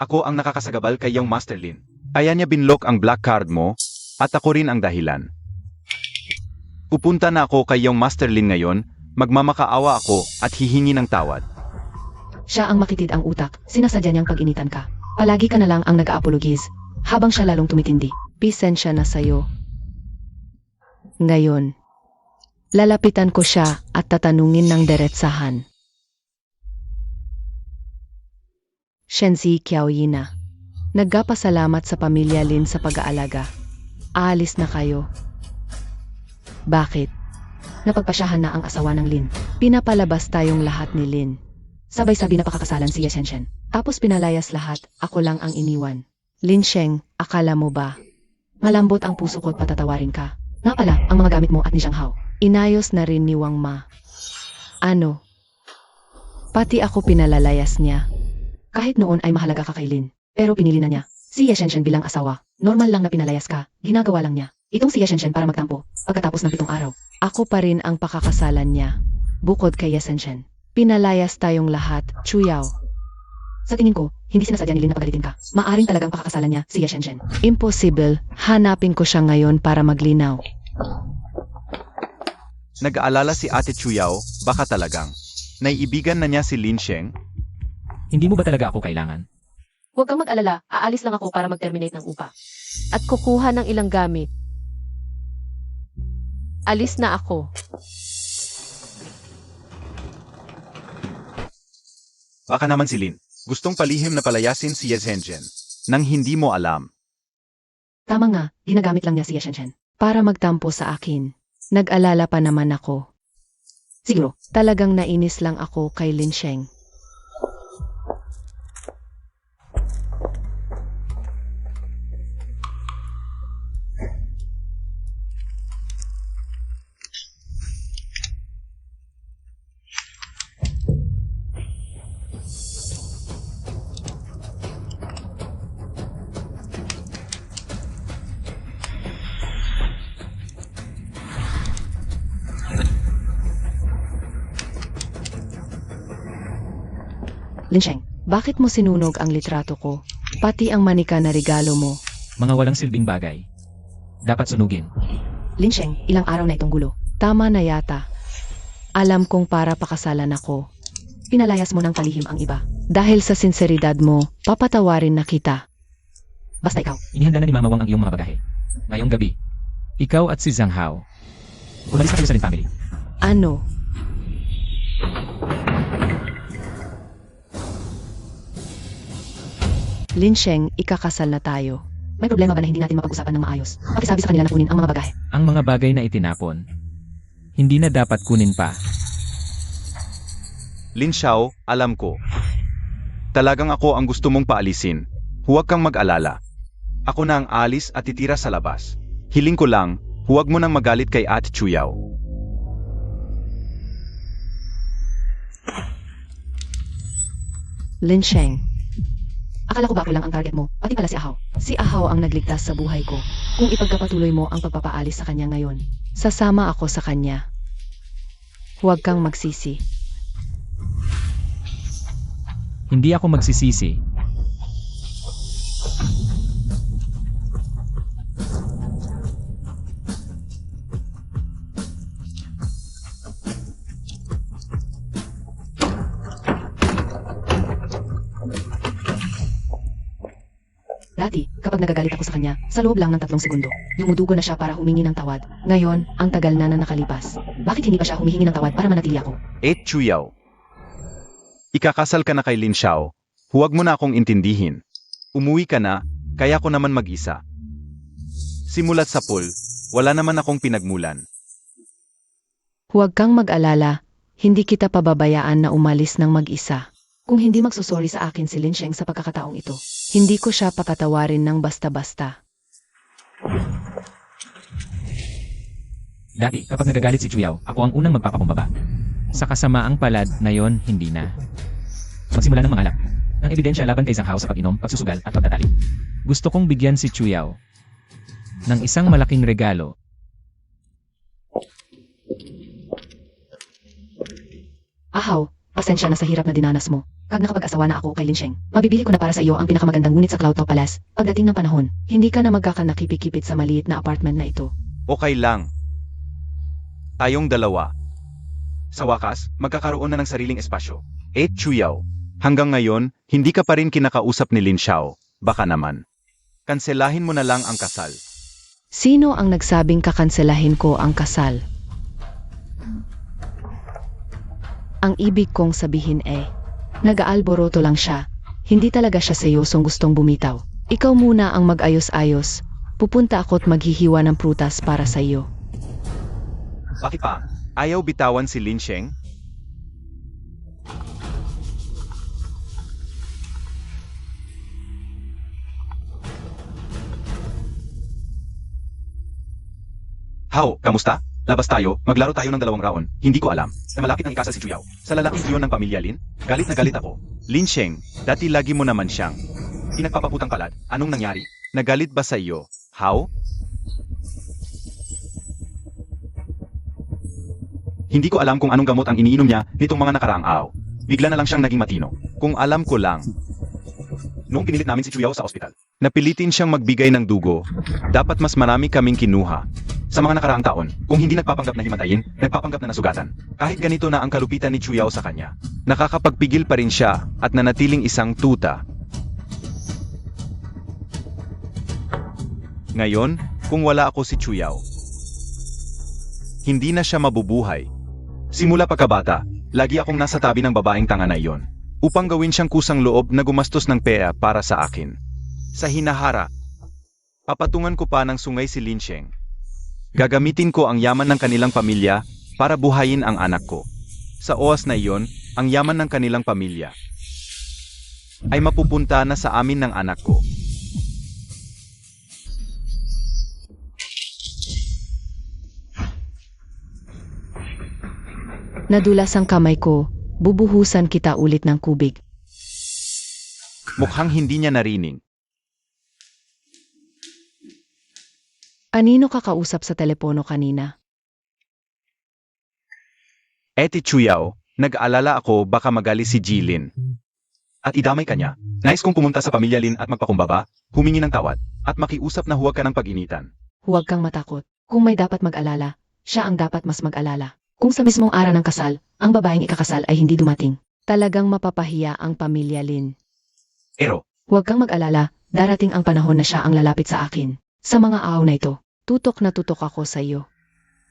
Ako ang nakakasagabal kay yung Master Lin. Kaya niya binlock ang black card mo, at ako rin ang dahilan. Pupunta na ako kay yung Master Lin ngayon, magmamakaawa ako at hihingi ng tawad. Siya ang makitid ang utak, sinasadya niyang pag-initan ka. Palagi ka na lang ang nag-aapologize, habang siya lalong tumitindi. Pisensya na sayo. Ngayon, lalapitan ko siya at tatanungin ng diretsahan. Shenzi Qiaoyina, nagpapasalamat sa pamilya Lin sa pag-aalaga. Aalis na kayo. Bakit? Napagpasyahan na ang asawa ng Lin. Pinapalabas tayong lahat ni Lin. Sabay-sabi na pakakasalan si Ye Shenshen. Tapos pinalayas lahat, ako lang ang iniwan. Lin Sheng, akala mo ba? Malambot ang puso ko at patatawarin ka. Nga pala, ang mga gamit mo at ni Zhang Hao. Inayos na rin ni Wang Ma. Ano? Pati ako pinalalayas niya. Kahit noon ay mahalaga ka kay Lin, pero pinili na niya. Si Ye Shenshen bilang asawa, normal lang na pinalayas ka, ginagawa lang niya. Itong si Ye Shenshen para magtampo, pagkatapos ng 7 araw. Ako pa rin ang pakakasalan niya. Bukod kay Ye Shenshen. Pinalayas tayong lahat, Chuyaw. Sa tingin ko, hindi sinasadya ni Lin na pagalitin ka. Maaring talagang pakakasalan niya si Ye Shenshen. Impossible, hanapin ko siya ngayon para maglinaw. Nag-aalala si Ate Chuyaw, baka talagang. Naiibigan na niya si Lin Sheng? Hindi mo ba talaga ako kailangan? Huwag kang mag-alala, aalis lang ako para mag-terminate ng upa. At kukuha ng ilang gamit. Alis na ako. Baka naman si Lin. Gustong palihim na palayasin si Ye Shenshen. Nang hindi mo alam. Tama nga, ginagamit lang niya si Ye Shenshen. Para magtampo sa akin. Nag-alala pa naman ako. Siguro, talagang nainis lang ako kay Lin Sheng. Lin Sheng, bakit mo sinunog ang litrato ko? Pati ang manika na regalo mo. Mga walang silbing bagay. Dapat sunugin. Lin Sheng, ilang araw na itong gulo. Tama na yata. Alam kong para pakasalan ako. Pinalayas mo ng palihim ang iba. Dahil sa sinseridad mo, papatawarin na kita. Basta ikaw. Inihanda na ni Mama Wang ang iyong mga bagahe. Ngayong gabi, ikaw at si Zhang Hao, umalis na kayo sa Lin family. Ano? Lin Sheng, ikakasal na tayo. May problema ba na hindi natin mapag-usapan ng maayos? Pakisabi sa kanila na kunin ang mga bagahe. Ang mga bagay na itinapon, hindi na dapat kunin pa. Lin Xiao, alam ko. Talagang ako ang gusto mong paalisin. Huwag kang mag-alala. Ako na ang alis at titira sa labas. Hiling ko lang, huwag mo nang magalit kay Ate Chuyao. Lin Sheng. Akala ko ba ako lang ang target mo, pati pala si Ahaw. Si Ahaw ang nagligtas sa buhay ko. Kung ipagkapatuloy mo ang pagpapaalis sa kanya ngayon, sasama ako sa kanya. Huwag kang magsisi. Hindi ako magsisisi. Dati, kapag nagagalit ako sa kanya, sa loob lang ng 3 segundo, dumudugo na siya para humingi ng tawad. Ngayon, ang tagal na nakalipas. Bakit hindi pa siya humihingi ng tawad para manatili ako? Ate Chuyao. Ikakasal ka na kay Lin Xiao. Huwag mo na akong intindihin. Umuwi ka na, kaya ko naman mag-isa. Simulat sa pool, wala naman akong pinagmulan. Huwag kang mag-alala, hindi kita pababayaan na umalis ng mag-isa. Kung hindi magsusorry sa akin si Lin Sheng sa pagkakataong ito, hindi ko siya pakatawarin ng basta-basta. Dati, kapag nagagalit si Chuyao, ako ang unang magpapakumbaba. Sa kasamaang palad, ngayon, hindi na. Magsimula ng mangalap. Ang ebidensya laban kay Zhang Hao sa pag-inom, pagsusugal at pagtatali. Gusto kong bigyan si Chuyao ng isang malaking regalo. Ahaw, pasensya na sa hirap na dinanas mo. Pag nakapag-asawa na ako kay Lin Sheng, mabibili ko na para sa iyo ang pinakamagandang ngunit sa Cloud Top Palace. Pagdating ng panahon, hindi ka na magkakanakipikipit sa maliit na apartment na ito. Okay lang. Tayong dalawa. Sa wakas, magkakaroon na ng sariling espasyo. Ate Chuyao, hanggang ngayon, hindi ka pa rin kinakausap ni Lin Xiao. Baka naman. Kanselahin mo na lang ang kasal. Sino ang nagsabing kakanselahin ko ang kasal? Ang ibig kong sabihin nag-aalboroto lang siya. Hindi talaga siya seryosong gustong bumitaw. Ikaw muna ang mag-ayos-ayos. Pupunta ako't maghihiwa ng prutas para sa iyo. Bakit pa? Ayaw bitawan si Lin Sheng? How, kamusta? Labas tayo, maglaro tayo ng 2 round. Hindi ko alam na malapit nang ikasal si Chuyao. Sa lalaking iyon ng pamilya Lin, galit na galit ako. Lin Sheng, dati lagi mo naman siyang pinagpapaputang palad. Anong nangyari? Nagalit ba sa iyo? How? Hindi ko alam kung anong gamot ang iniinom niya nitong mga nakaraang araw. Bigla na lang siyang naging matino. Kung alam ko lang. Noong pinilit namin si Chuyao sa ospital, napilitin siyang magbigay ng dugo. Dapat mas marami kaming kinuha. Sa mga nakaraang taon, kung hindi nagpapanggap na himatayin, nagpapanggap na nasugatan. Kahit ganito na ang kalupitan ni Chuyao sa kanya, nakakapagpigil pa rin siya at nanatiling isang tuta. Ngayon, kung wala ako si Chuyao, hindi na siya mabubuhay. Simula pagkabata, lagi akong nasa tabi ng babaeng tanga na iyon, upang gawin siyang kusang loob na gumastos ng pera para sa akin. Sa hinahara, papatungan ko pa ng sungay si Lin Sheng. Gagamitin ko ang yaman ng kanilang pamilya para buhayin ang anak ko. Sa oras na iyon, ang yaman ng kanilang pamilya ay mapupunta na sa amin ng anak ko. Nadulas ang kamay ko, bubuhusan kita ulit ng kubig. Mukhang hindi niya narinig. Anino kakausap sa telepono kanina? Ate Chuyao, nag-aalala ako baka magali si Jilin. At idamay ka niya. Nais kong pumunta sa pamilya Lin at magpakumbaba, humingi ng tawad, at makiusap na huwag ka ng pag-initan. Huwag kang matakot. Kung may dapat mag-alala, siya ang dapat mas mag-alala. Kung sa mismong araw ng kasal, ang babaeng ikakasal ay hindi dumating, talagang mapapahiya ang pamilya Lin. Pero, Huwag kang mag-alala, darating ang panahon na siya ang lalapit sa akin. Sa mga araw na ito, tutok na tutok ako sa iyo.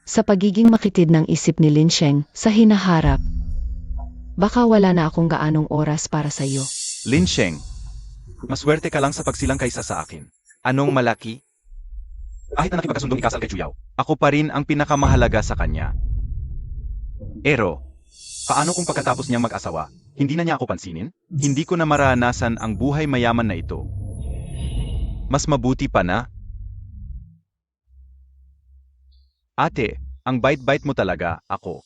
Sa pagiging makitid ng isip ni Lin Sheng sa hinaharap, baka wala na akong gaanong oras para sa iyo. Lin Sheng, maswerte ka lang sa pagsilang kaysa sa akin. Anong malaki? Kahit na nakipagkasundong ikasal kay Chuyaw, ako pa rin ang pinakamahalaga sa kanya. Ero, paano kung pagkatapos niyang mag-asawa, hindi na niya ako pansinin? Hindi ko na maranasan ang buhay mayaman na ito. Mas mabuti pa na. Ate, ang bait-bait mo talaga, ako.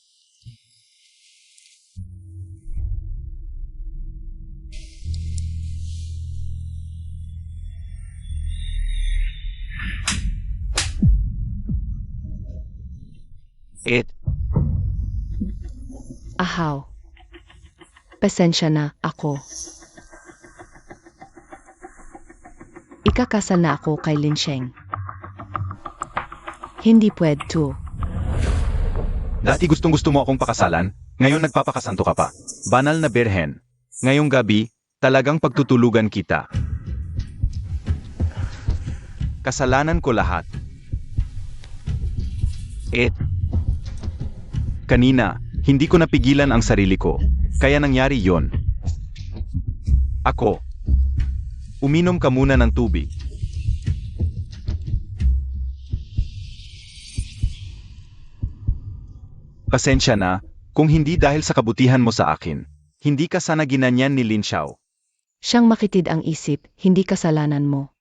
Ahaw. Pasensya na ako. Ikakasal na ako kay Lin Sheng. Hindi pwede. Dati gustong-gusto mo akong pakasalan, ngayon nagpapakasanto ka pa. Banal na berhen. Ngayong gabi, talagang pagtutulugan kita. Kasalanan ko lahat. Kanina, hindi ko napigilan ang sarili ko, kaya nangyari yon. Ako. Uminom ka muna ng tubig. Pasensya na, kung hindi dahil sa kabutihan mo sa akin. Hindi ka sana ginanyan ni Lin Xiao. Siyang makitid ang isip, hindi kasalanan mo.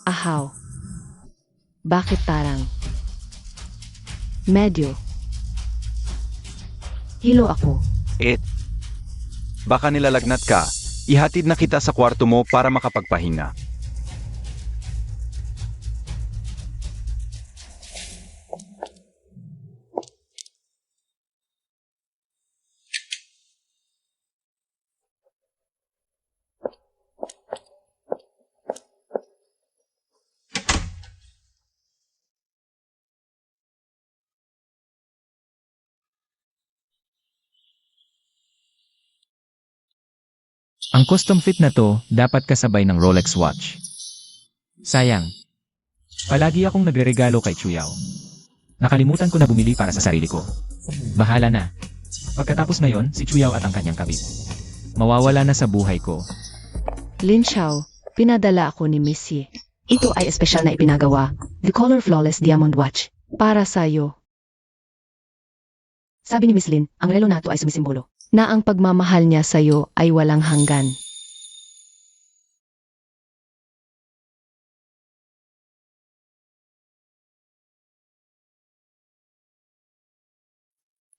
Ahaw. Bakit parang? Medyo. Hilo ako. Baka nilalagnat ka. Ihatid na kita sa kwarto mo para makapagpahinga. Ang custom fit na to, dapat kasabay ng Rolex watch. Sayang. Palagi akong nagreregalo kay Chuyao. Nakalimutan ko na bumili para sa sarili ko. Bahala na. Pagkatapos ngayon, si Chuyao at ang kanyang kabit. Mawawala na sa buhay ko. Lin Xiao, pinadala ako ni Miss Yi. Ito ay espesyal na ipinagawa, the Color Flawless Diamond Watch, para sa'yo. Sabi ni Miss Lin, ang relo na to ay sumisimbolo na ang pagmamahal niya sa'yo ay walang hanggan.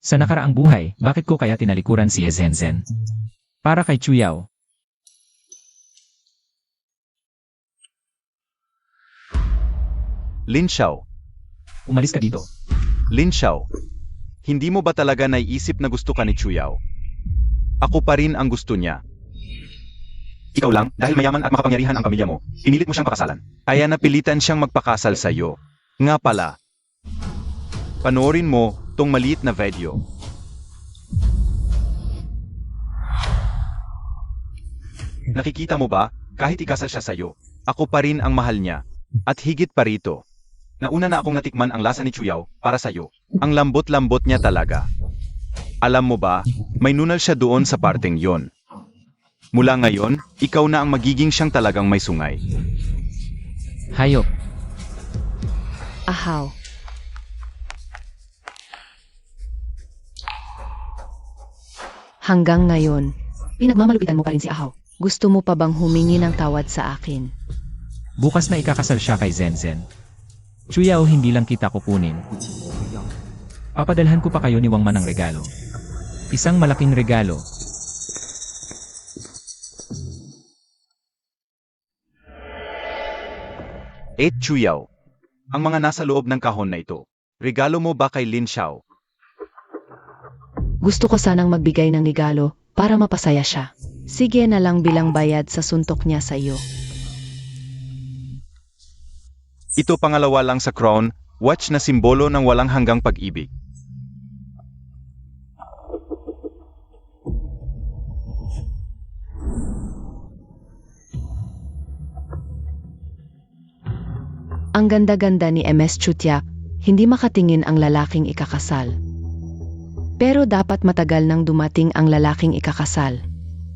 Sa nakaraang buhay, bakit ko kaya tinalikuran si Zhen? Para kay Chuyao. Lin Xiao. Umalis ka dito. Lin Xiao. Hindi mo ba talaga naiisip na gusto ka ni Chuyao? Ako pa rin ang gusto niya. Ikaw lang, dahil mayaman at makapangyarihan ang pamilya mo, pinilit mo siyang pakasalan. Kaya napilitan siyang magpakasal sa iyo. Nga pala. Panoorin mo tong maliit na video. Nakikita mo ba, kahit ikasal siya sa iyo, ako pa rin ang mahal niya. At higit pa rito. Nauna na akong natikman ang lasa ni Chuyao para sa iyo. Ang lambot-lambot niya talaga. Alam mo ba, may nunal siya doon sa parteng yon. Mula ngayon, ikaw na ang magiging siyang talagang may sungay. Hayop. Ahaw. Hanggang ngayon, pinagmamalupitan mo pa rin si Ahaw. Gusto mo pa bang humingi ng tawad sa akin? Bukas na ikakasal siya kay Zhen. Chuyao, hindi lang kita kukunin. Papadalhan ko pa kayo ni Wangman ng regalo. Isang malaking regalo. Chuyao. Ang mga nasa loob ng kahon na ito. Regalo mo ba kay Lin Xiao? Gusto ko sanang magbigay ng regalo para mapasaya siya. Sige na lang bilang bayad sa suntok niya sa iyo. Ito pangalawa lang sa crown, watch na simbolo ng walang hanggang pag-ibig. Ang ganda-ganda ni MS Chutiak, hindi makatingin ang lalaking ikakasal. Pero dapat matagal nang dumating ang lalaking ikakasal.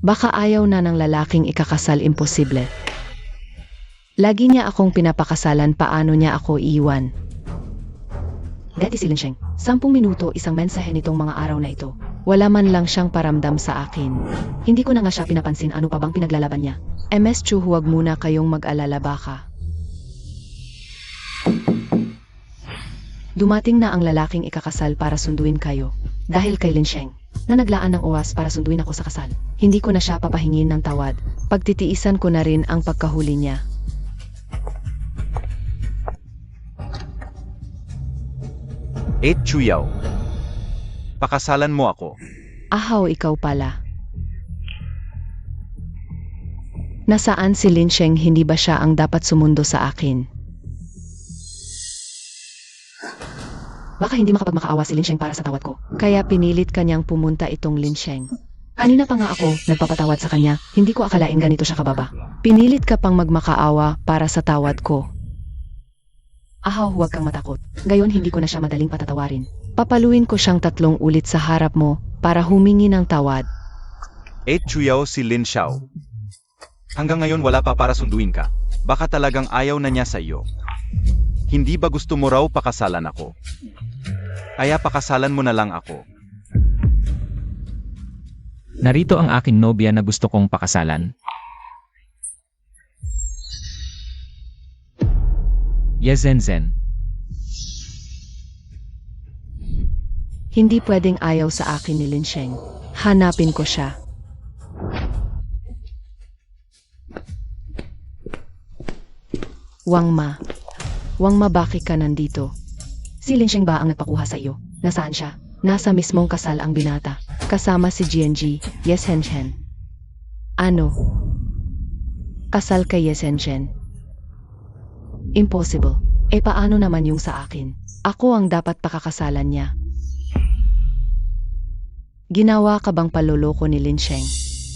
Baka ayaw na ng lalaking ikakasal, imposible. Lagi niya akong pinapakasalan, paano niya ako iiwan? Daddy si Linsheng, 10 minuto isang mensahe nitong mga araw na ito. Wala man lang siyang paramdam sa akin. Hindi ko na nga siya pinapansin, ano pa bang pinaglalaban niya. MS Chu, huwag muna kayong mag-alala, baka dumating na ang lalaking ikakasal para sunduin kayo. Dahil kay Linsheng, na naglaan ng oras para sunduin ako sa kasal. Hindi ko na siya papahingin ng tawad. Pagtitiisan ko na rin ang pagkahuli niya. Chuyao. Pakasalan mo ako. Ahaw, ikaw pala. Nasaan si Linsheng, hindi ba siya ang dapat sumundo sa akin? Baka hindi makapagmakaawa si Linsheng para sa tawad ko. Kaya pinilit kanyang pumunta itong Linsheng. Kanina pa nga ako nagpapatawad sa kanya, hindi ko akalain ganito siya kababa. Pinilit ka pang magmakaawa para sa tawad ko. Ahaw, huwag kang matakot. Gayon hindi ko na siya madaling patatawarin. Papaluin ko siyang 3 ulit sa harap mo para humingi ng tawad. Chuyao si Lin Xiao. Hanggang ngayon wala pa para sunduin ka. Baka talagang ayaw na niya sa iyo. Hindi ba gusto mo raw pakasalan ako? Kaya pakasalan mo na lang ako. Narito ang aking nobya na gusto kong pakasalan. Yezenzen. Hindi pwedeng ayaw sa akin ni Linsheng. Hanapin ko siya. Wangma. Wangma, bakit ka nandito? Si Linsheng ba ang nagpakuha sa iyo? Nasaan siya? Nasa mismong kasal ang binata. Kasama si GNG, Yeshenshen. Ano? Kasal kay Yeshenshen? Impossible. Paano naman yung sa akin? Ako ang dapat pakakasalan niya. Ginawa ka bang paloloko ni Linsheng?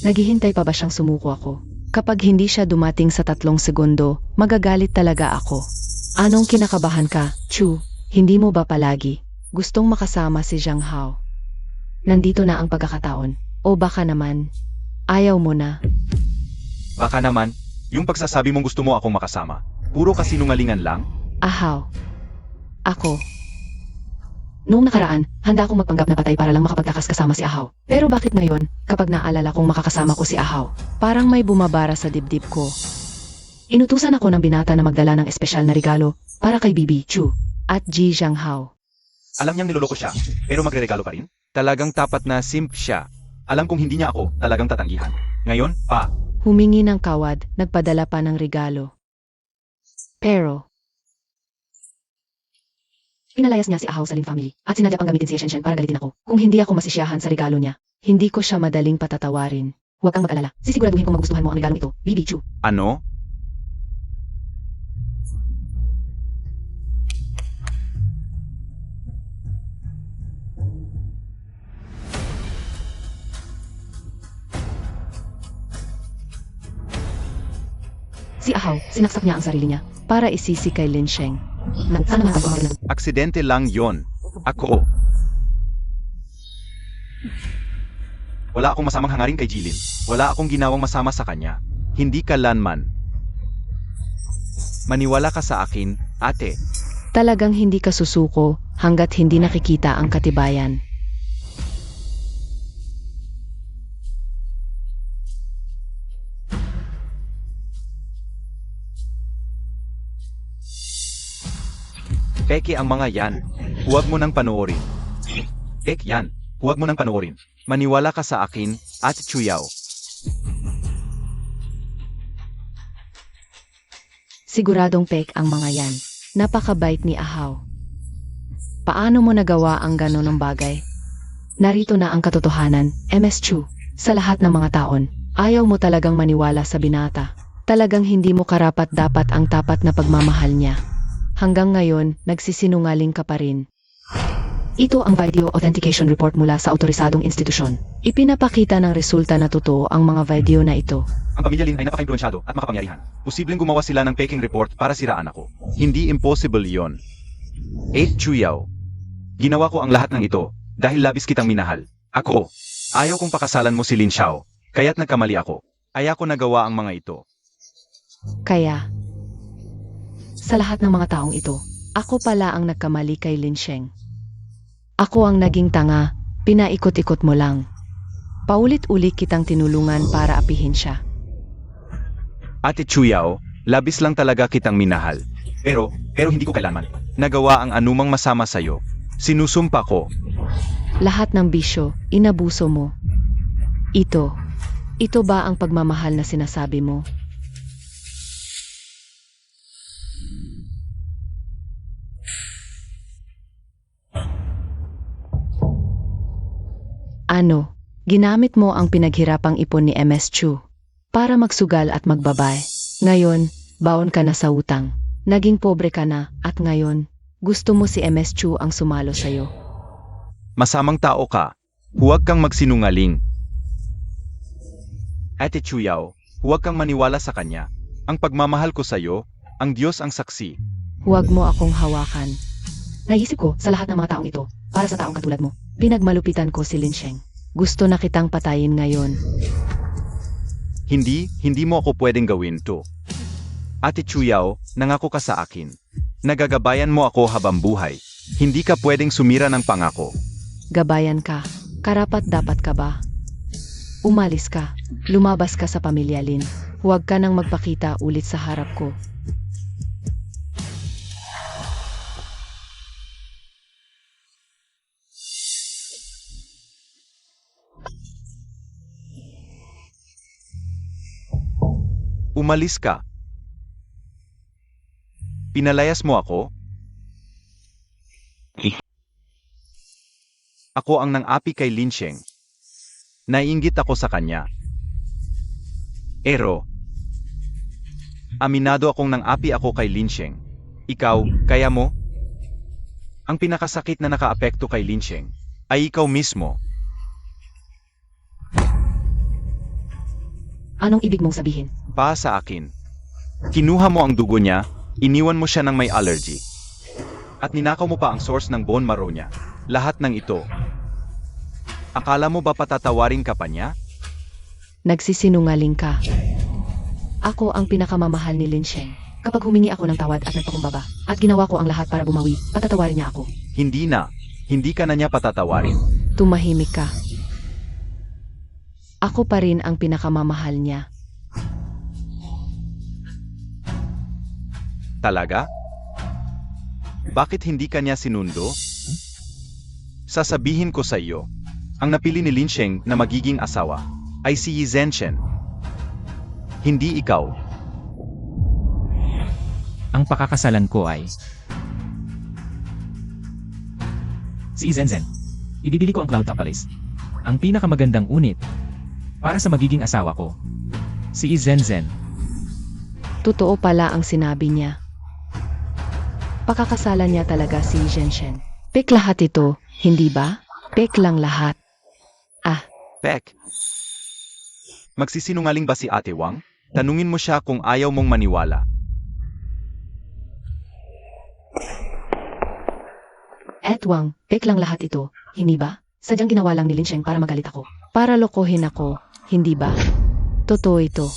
Naghihintay pa ba siyang sumuko ako? Kapag hindi siya dumating sa 3 segundo, magagalit talaga ako. Anong kinakabahan ka, Chu? Hindi mo ba palagi gustong makasama si Zhang Hao? Nandito na ang pagkakataon. O baka naman, ayaw mo na. Baka naman, yung pagsasabi mong gusto mo akong makasama, puro kasinungalingan lang? Ahaw. Ako. Noong nakaraan, handa akong magpanggap na patay para lang makapagtakas kasama si Ahaw. Pero bakit ngayon, kapag naalala kong makakasama ko si Ahaw, parang may bumabara sa dibdib ko. Inutusan ako ng binata na magdala ng espesyal na regalo para kay Bibi, Chu, at Ji Zhanghao. Alam niyang niloloko siya, pero magre-regalo pa rin? Talagang tapat na simp siya. Alam kong hindi niya ako talagang tatanggihan. Ngayon, pa. Humingi ng kawad, nagpadala pa ng regalo. Pero, pinalayas niya si Ahaw sa Lin family at sinadya pang gamitin si Yeshenshen para galitin ako. Kung hindi ako masisiyahan sa regalo niya, hindi ko siya madaling patatawarin. Huwag kang mag-alala, sisiguraduhin kong magustuhan mo ang regalong ito, Bibi Chu. Ano? Si Ahaw, sinaksak niya ang sarili niya para isisi kay Linsheng. Sana naman pag Aksidente lang yon. Ako. Wala akong masamang hangarin kay Jilin. Wala akong ginawang masama sa kanya. Hindi ka lanman. Maniwala ka sa akin, ate. Talagang hindi ka susuko hanggat hindi nakikita ang katibayan. Peke ang mga yan. Huwag mo nang panoorin. Yan. Huwag mo nang panoorin. Maniwala ka sa akin, at Chuyao. Siguradong pek ang mga yan. Napakabait ni Ahaw. Paano mo nagawa ang ganonong bagay? Narito na ang katotohanan, MS Chu. Sa lahat ng mga taon, ayaw mo talagang maniwala sa binata. Talagang hindi mo karapat-dapat ang tapat na pagmamahal niya. Hanggang ngayon, nagsisinungaling ka pa rin. Ito ang video authentication report mula sa otorisadong institusyon. Ipinapakita ng resulta na totoo ang mga video na ito. Ang pamilya Lin ay napaka-impluensyado at makapangyarihan. Posibleng gumawa sila ng peking report para siraan ako. Hindi impossible yon. Chuyao. Ginawa ko ang lahat ng ito dahil labis kitang minahal. Ako. Ayaw kong pakasalan mo si Lin Xiao. Kaya't nagkamali ako. Ay ako nagawa ang mga ito. Kaya, sa lahat ng mga taong ito, ako pala ang nagkamali kay Lin Sheng. Ako ang naging tanga, pinaikot-ikot mo lang. Paulit-ulit kitang tinulungan para apihin siya. Ate Chuyao, labis lang talaga kitang minahal. Pero hindi ko kailanman nagawa ang anumang masama sa'yo. Sinusumpa ko. Lahat ng bisyo, inabuso mo. Ito ba ang pagmamahal na sinasabi mo? Ano, ginamit mo ang pinaghirapang ipon ni MS Chu para magsugal at magbabay. Ngayon, baon ka na sa utang. Naging pobre ka na at ngayon, gusto mo si MS Chu ang sumalo sa'yo. Masamang tao ka. Huwag kang magsinungaling. Ate Chuyao, huwag kang maniwala sa kanya. Ang pagmamahal ko sa'yo, ang Diyos ang saksi. Huwag mo akong hawakan. Naisip ko sa lahat ng mga taong ito, para sa taong katulad mo, pinagmalupitan ko si Lin Sheng. Gusto na kitang patayin ngayon. Hindi mo ako pwedeng gawin to. Ate Chuyao, nangako ka sa akin. Nagagabayan mo ako habang buhay. Hindi ka pwedeng sumira ng pangako. Gabayan ka. Karapat dapat ka ba? Umalis ka. Lumabas ka sa pamilya Lin. Huwag ka nang magpakita ulit sa harap ko. Umalis ka. Pinalayas mo ako? Ako ang nang-api kay Lin Sheng. Naiinggit ako sa kanya. Ero. Aminado akong nang-api ako kay Lin Sheng. Ikaw, kaya mo? Ang pinakasakit na nakaapekto kay Lin Sheng ay ikaw mismo. Anong ibig mong sabihin? Pa sa akin. Kinuha mo ang dugo niya, iniwan mo siya ng may allergy. At ninakaw mo pa ang source ng bone marrow niya. Lahat ng ito. Akala mo ba patatawarin ka pa niya? Nagsisinungaling ka. Ako ang pinakamamahal ni Lin Sheng. Kapag humingi ako ng tawad at nagpakumbaba, at ginawa ko ang lahat para bumawi, patatawarin niya ako. Hindi na. Hindi ka na niya patatawarin. Tumahimik ka. Ako pa rin ang pinakamamahal niya. Talaga? Bakit hindi ka niya sinundo? Sasabihin ko sa iyo, ang napili ni Lin Sheng na magiging asawa ay si Yi Zhenshen. Hindi ikaw. Ang pakakasalan ko ay si Zenzen. Ibibili ko ang Cloud Top Palace. Ang pinakamagandang unit para sa magiging asawa ko. Si Zenzen. Totoo pala ang sinabi niya. Pakakasalan niya talaga si Zhenshen. Pek lahat ito, hindi ba? Pek lang lahat. Pek. Magsisinungaling ba si Ate Wang? Tanungin mo siya kung ayaw mong maniwala. Wang, pek lang lahat ito, hindi ba? Sadyang ginawa lang ni Lin Sheng para magalit ako. Para lokohin ako, hindi ba? Totoo ito.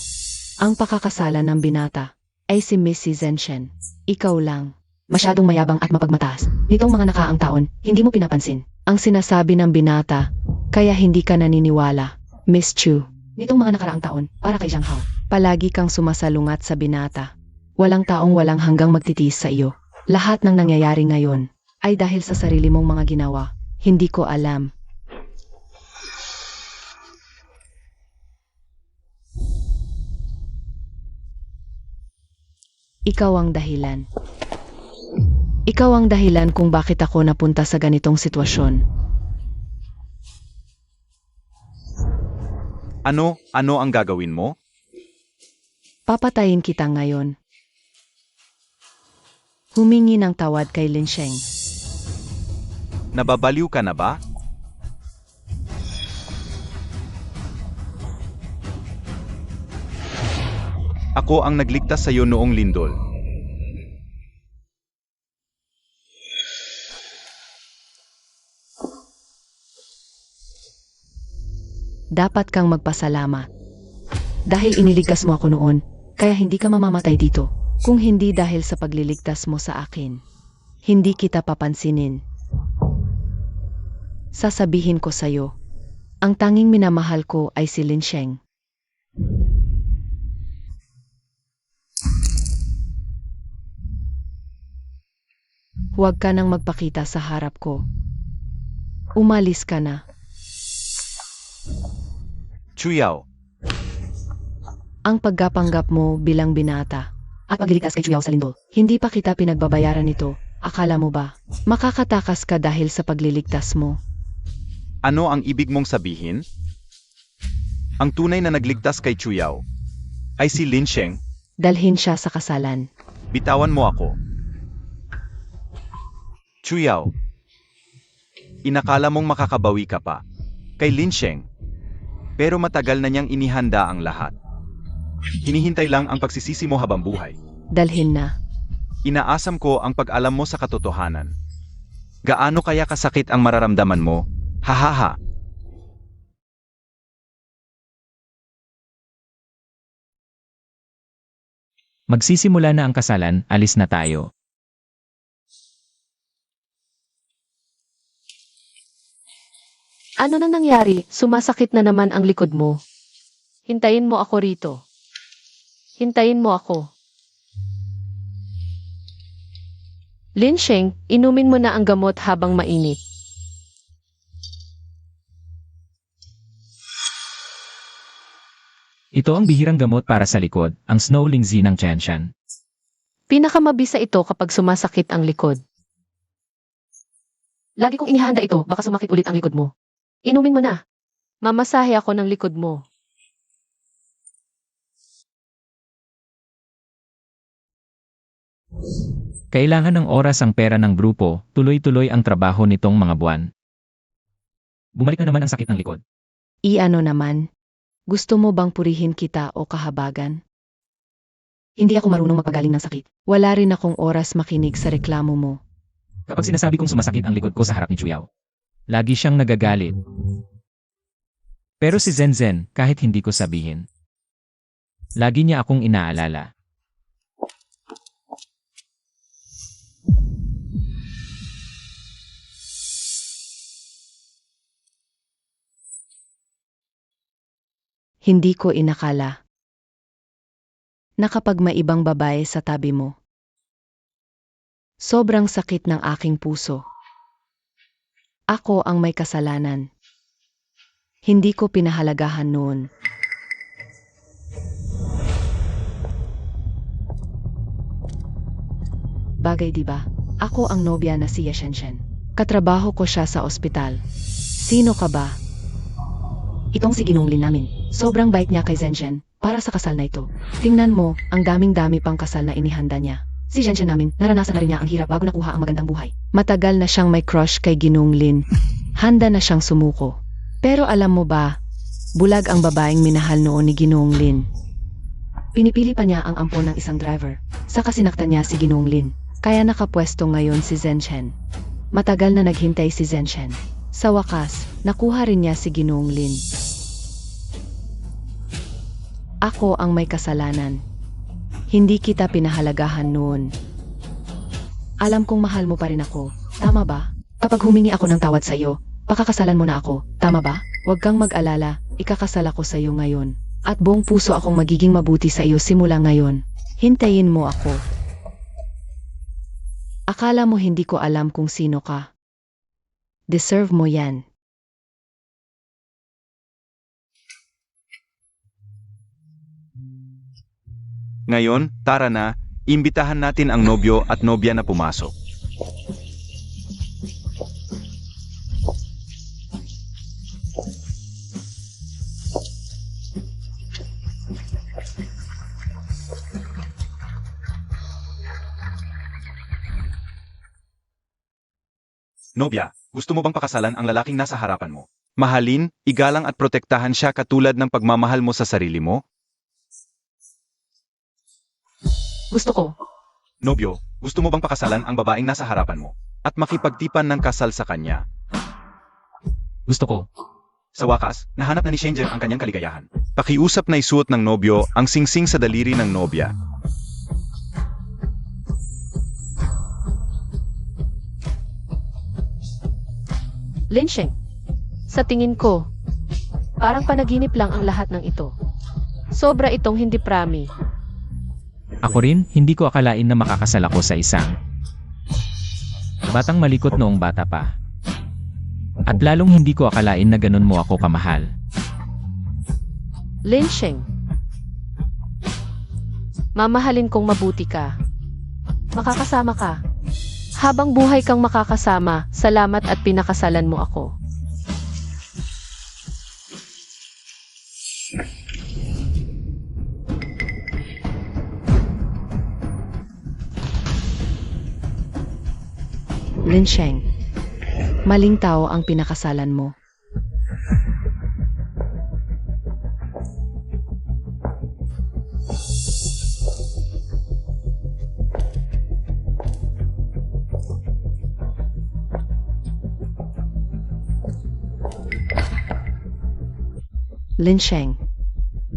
Ang pakakasalan ng binata ay si Miss Zhenshen. Ikaw lang. Masyadong mayabang at mapagmataas. Nitong mga nakaang taon, hindi mo pinapansin ang sinasabi ng binata, kaya hindi ka naniniwala. Miss Chu. Nitong mga nakaraang taon, para kay Zhang Hao, palagi kang sumasalungat sa binata. Walang taong walang hanggang magtitiis sa iyo. Lahat ng nangyayari ngayon ay dahil sa sarili mong mga ginawa. Hindi ko alam. Ikaw ang dahilan. Ikaw ang dahilan kung bakit ako napunta sa ganitong sitwasyon. Ano ang gagawin mo? Papatayin kita ngayon. Humingi ng tawad kay Lin Sheng. Nababaliw ka na ba? Ako ang nagligtas sa iyo noong lindol. Dapat kang magpasalamat. Dahil iniligtas mo ako noon, kaya hindi ka mamamatay dito. Kung hindi dahil sa pagliligtas mo sa akin, hindi kita papansinin. Sasabihin ko sa'yo, ang tanging minamahal ko ay si Lin Sheng. Huwag ka nang magpakita sa harap ko. Umalis ka na. Chuyao, Ang pagkapanggap mo bilang binata at pagliligtas kay Chuyao sa lindol, hindi pa kita pinagbabayaran nito. Akala mo ba, makakatakas ka dahil sa pagliligtas mo? ano ang ibig mong sabihin? Ang tunay na nagligtas kay Chuyao ay si Lin Sheng. Dalhin siya sa kasalan. Bitawan mo ako. Chuyao, inakala mong makakabawi ka pa kay Lin Sheng, pero matagal na niyang inihanda ang lahat. Hinihintay lang ang pagsisisi mo habang buhay. Dalhin na. Inaasam ko ang pag-alam mo sa katotohanan. Gaano kaya kasakit ang mararamdaman mo? Hahaha. Magsisimula na ang kasalan, alis na tayo. Ano na nangyari? Sumasakit na naman ang likod mo. Hintayin mo ako rito. Hintayin mo ako. Lin Sheng, inumin mo na ang gamot habang mainit. Ito ang bihirang gamot para sa likod, ang Snow Lingzi ng Tianshan. Pinakamabisa ito kapag sumasakit ang likod. Lagi kong inihanda ito, baka sumakit ulit ang likod mo. Inumin mo na. Mamasahe ako ng likod mo. Kailangan ng oras ang pera ng grupo, tuloy-tuloy ang trabaho nitong mga buwan. Bumalik na naman ang sakit ng likod. Iano naman? Gusto mo bang purihin kita o kahabagan? Hindi ako marunong magpagaling ng sakit. Wala rin akong oras makinig sa reklamo mo. Kapag sinasabi kong sumasakit ang likod ko sa harap ni Chuyao, lagi siyang nagagalit. Pero si Zenzen, kahit hindi ko sabihin, lagi niya akong inaalala. Hindi ko inakala na kapag may ibang babae sa tabi mo, sobrang sakit ng aking puso. Ako ang may kasalanan. Hindi ko pinahalagahan noon. Bagay di ba? Ako ang nobya na si Yeshenshen. Katrabaho ko siya sa ospital. Sino ka ba? Itong si Ginonglin namin. Sobrang bait niya kay Zenshen para sa kasal na ito. Tingnan mo, ang daming-dami pang kasal na inihanda niya. Si Zenshen namin, naranasan na rin niya ang hirap bago nakuha ang magandang buhay. Matagal na siyang may crush kay Ginonglin. Handa na siyang sumuko. Pero alam mo ba, bulag ang babaeng minahal noon ni Ginonglin. Pinipili pa niya ang ampon ng isang driver. Saka sinaktan niya si Ginonglin. Kaya nakapwesto ngayon si Zenshen. Matagal na naghintay si Zenshen. Sa wakas, nakuha rin niya si Ginonglin. Ako ang may kasalanan. Hindi kita pinahalagahan noon. Alam kong mahal mo pa rin ako. Tama ba? Kapag humingi ako ng tawad sa iyo, pakakasalan mo na ako. Tama ba? Huwag kang mag-alala, ikakasal ako sa iyo ngayon. At buong puso akong magiging mabuti sa iyo simula ngayon. Hintayin mo ako. Akala mo hindi ko alam kung sino ka. Deserve mo yan. Ngayon, tara na, imbitahan natin ang nobyo at nobya na pumasok. Nobya, gusto mo bang pakasalan ang lalaking nasa harapan mo? Mahalin, igalang at protektahan siya katulad ng pagmamahal mo sa sarili mo? Gusto ko. Nobyo, gusto mo bang pakasalan ang babaeng nasa harapan mo at makipagtipan ng kasal sa kanya? Gusto ko. Sa wakas, nahanap na ni Shanger ang kanyang kaligayahan. Pakiusap na isuot ng nobyo ang singsing sa daliri ng nobya. Linsheng, sa tingin ko, parang panaginip lang ang lahat ng ito. Sobra itong hindi prami. Ako rin, hindi ko akalain na makakasal ako sa isang batang malikot noong bata pa. At lalong hindi ko akalain na ganun mo ako kamahal. Linsheng, mamahalin kong mabuti ka. Makakasama ka. Habang buhay kang makakasama, salamat at pinakasalan mo ako. Linsheng, maling tao ang pinakasalan mo. Linsheng,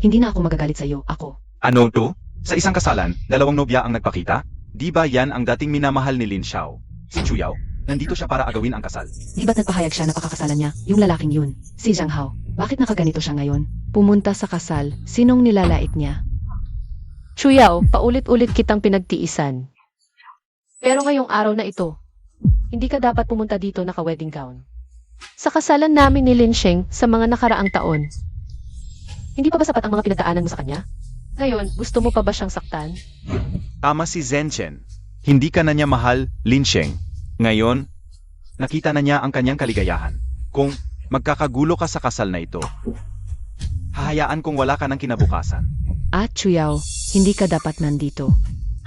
hindi na ako magagalit sa iyo, ako. Ano to? Sa isang kasalan, dalawang nobya ang nagpakita? Di ba yan ang dating minamahal ni Lin Xiao? Si Chuyao, nandito siya para agawin ang kasal. Di ba't nagpahayag siya na pakakasalan niya, yung lalaking yun, si Zhang Hao? Bakit nakaganito siya ngayon? Pumunta sa kasal, sinong nilalait niya? Chuyao, paulit-ulit kitang pinagtiisan. Pero ngayong araw na ito, hindi ka dapat pumunta dito naka-wedding gown. Sa kasalan namin ni Linsheng sa mga nakaraang taon, hindi pa ba sapat ang mga pinagdaanan mo sa kanya? Ngayon, gusto mo pa ba siyang saktan? Tama si Zhenchen. Hindi ka na niya mahal, Linsheng. Ngayon, nakita na niya ang kanyang kaligayahan. Kung magkakagulo ka sa kasal na ito, hahayaan kung wala ka ng kinabukasan. At Chuyao, hindi ka dapat nandito.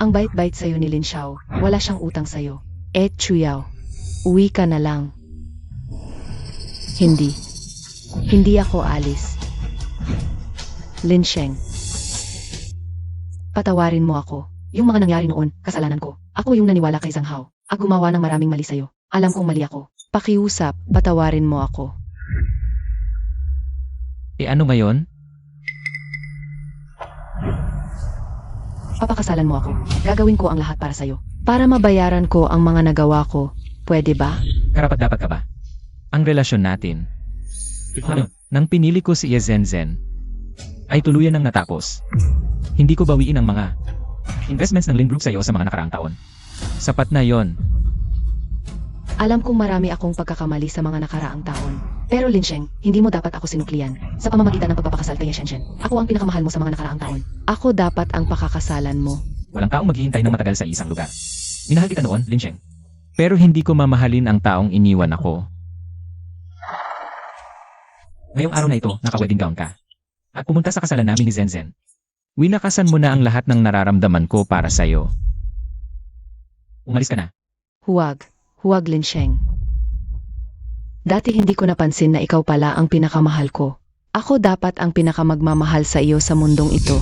Ang bait-bait sa'yo ni Lin Xiao, wala siyang utang sa'yo. Chuyao, uwi ka na lang. Hindi. Hindi ako alis. Linsheng, patawarin mo ako. Yung mga nangyari noon, kasalanan ko. Ako yung naniwala kay Zhang Hao. At gumawa ng maraming mali sa'yo. Alam kong mali ako. Pakiusap, patawarin mo ako. Ano ngayon? Papakasalan mo ako. Gagawin ko ang lahat para sa'yo. Para mabayaran ko ang mga nagawa ko. Pwede ba? Karapat-dapat ka ba? Ang relasyon natin. Nang pinili ko si Ye Zhenzen, ay tuluyan nang natapos. Hindi ko bawiin ang mga investments ng Lin Group sa iyo sa mga nakaraang taon. Sapat na yon. Alam kong marami akong pagkakamali sa mga nakaraang taon. Pero Linsheng, hindi mo dapat ako sinuklian sa pamamagitan ng pagpapakasal kay Shenzhen. Ako ang pinakamahal mo sa mga nakaraang taon. Ako dapat ang pakakasalan mo. Walang taong maghihintay ng matagal sa isang lugar. Minahal kita noon, Linsheng. Pero hindi ko mamahalin ang taong iniwan ako. Ngayong araw na ito, naka-wedding gown ka. At pumunta sa kasalan namin ni Zhenzen. Winakasan mo na ang lahat ng nararamdaman ko para sa'yo. Umalis ka na. Huwag. Huwag, Linsheng. Dati hindi ko napansin na ikaw pala ang pinakamahal ko. Ako dapat ang pinakamagmamahal sa iyo sa mundong ito.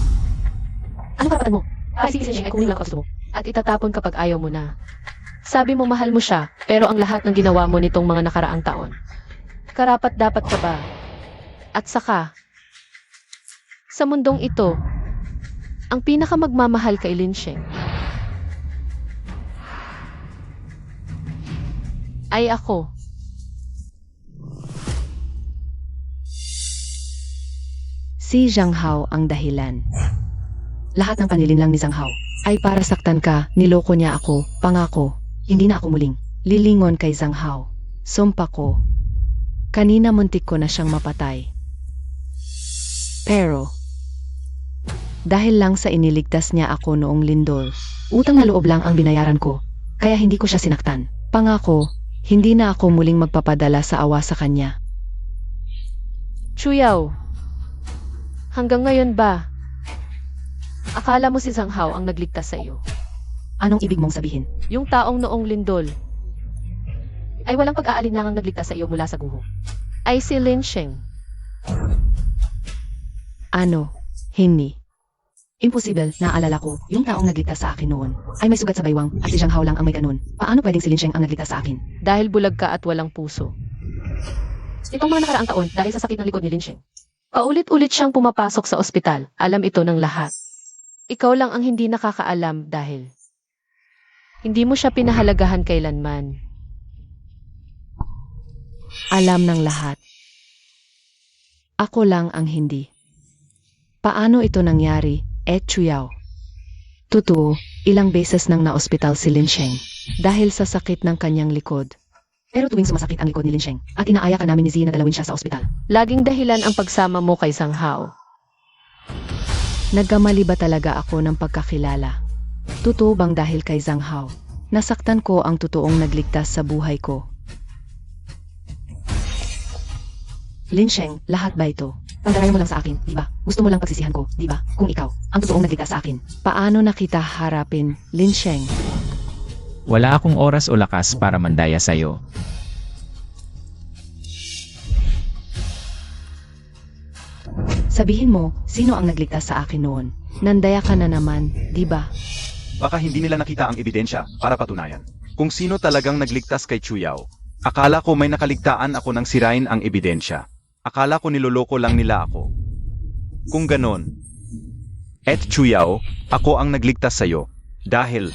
Ano karapatan mo? Kasi si Linsheng ay kunin lang gusto mo. At itatapon kapag ayaw mo na. Sabi mo mahal mo siya, pero ang lahat ng ginawa mo nitong mga nakaraang taon. Karapat dapat ka ba? At saka, sa mundong ito, ang pinakamagmamahal kay Linsheng ay ako. Si Zhang Hao ang dahilan. Lahat ng panlilinlang ni Zhang Hao ay para saktan ka, niloko niya ako, pangako, hindi na ako muling lilingon kay Zhang Hao. Sumpa ko, kanina muntik ko na siyang mapatay. Pero, dahil lang sa iniligtas niya ako noong lindol, utang na loob lang ang binayaran ko, kaya hindi ko siya sinaktan. Pangako, hindi na ako muling magpapadala sa awa sa kanya. Chuyao, hanggang ngayon ba, akala mo si Zhang Hao ang nagligtas sa iyo? Anong ibig mong sabihin? Yung taong noong lindol ay walang pag-aalinlangang nagligtas sa iyo mula sa guho. Ay si Linsheng. Ano? Hindi. Imposible, naalala ko, yung taong nagligtas sa akin noon ay may sugat sa baywang at si Zhang Hao lang ang may ganun. Paano pwedeng si Linsheng ang nagligtas sa akin? Dahil bulag ka at walang puso. Itong mga nakaraang taon dahil sa sakit ng likod ni Lin Sheng. Paulit-ulit siyang pumapasok sa ospital. Alam ito ng lahat. Ikaw lang ang hindi nakakaalam dahil hindi mo siya pinahalagahan kailanman. Alam ng lahat. Ako lang ang hindi. Paano ito nangyari, Chuyao? Totoo, ilang beses nang naospital si Lin Sheng dahil sa sakit ng kanyang likod. Pero tuwing sumasakit ang likod ni Lin Sheng at inaaya ka namin ni Zee na dalawin siya sa ospital. Laging dahilan ang pagsama mo kay Sang Hao. Nagkamali ba talaga ako ng pagkakilala? Totoo bang dahil kay Zhang Hao, nasaktan ko ang totoong nagligtas sa buhay ko? Lin Sheng, lahat ba ito? Pagdarayan mo lang sa akin, di ba? Gusto mo lang pagsisihan ko, di ba? Kung ikaw, ang totoong nagligtas sa akin. Paano na kita harapin, Lin Sheng? Wala akong oras o lakas para mandaya sa'yo. Sabihin mo, sino ang nagligtas sa akin noon? Nandaya ka na naman, di ba? Baka hindi nila nakita ang ebidensya para patunayan kung sino talagang nagligtas kay Chuyao. Akala ko may nakaligtaan ako nang sirain ang ebidensya. Akala ko niloloko lang nila ako. Kung ganon, Chuyao, ako ang nagligtas sa'yo. Dahil,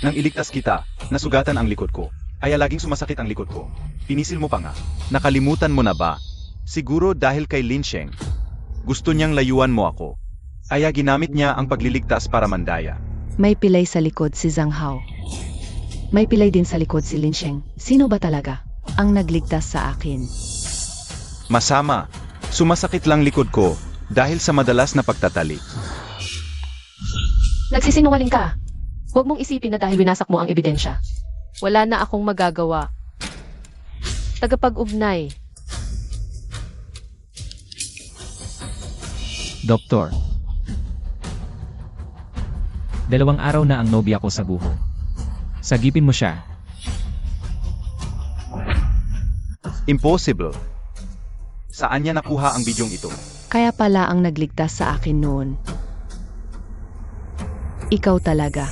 nang iligtas kita, nasugatan ang likod ko. Kaya laging sumasakit ang likod ko. Pinisil mo pa nga. Nakalimutan mo na ba? Siguro dahil kay Lin Sheng. Gusto niyang layuan mo ako. Kaya ginamit niya ang pagliligtas para mandaya. May pilay sa likod si Zhang Hao. May pilay din sa likod si Lin Sheng. Sino ba talaga ang nagligtas sa akin? Masama. Sumasakit lang likod ko dahil sa madalas na pagtatali. Nagsisinungaling ka. Huwag mong isipin na dahil winasak mo ang ebidensya. Wala na akong magagawa. Tagapag-ugnay. Doktor. 2 araw na ang nobya ko sa buho. Sagipin mo siya. Impossible. Saan niya nakuha ang bidyong ito? Kaya pala ang nagligtas sa akin noon. Ikaw talaga.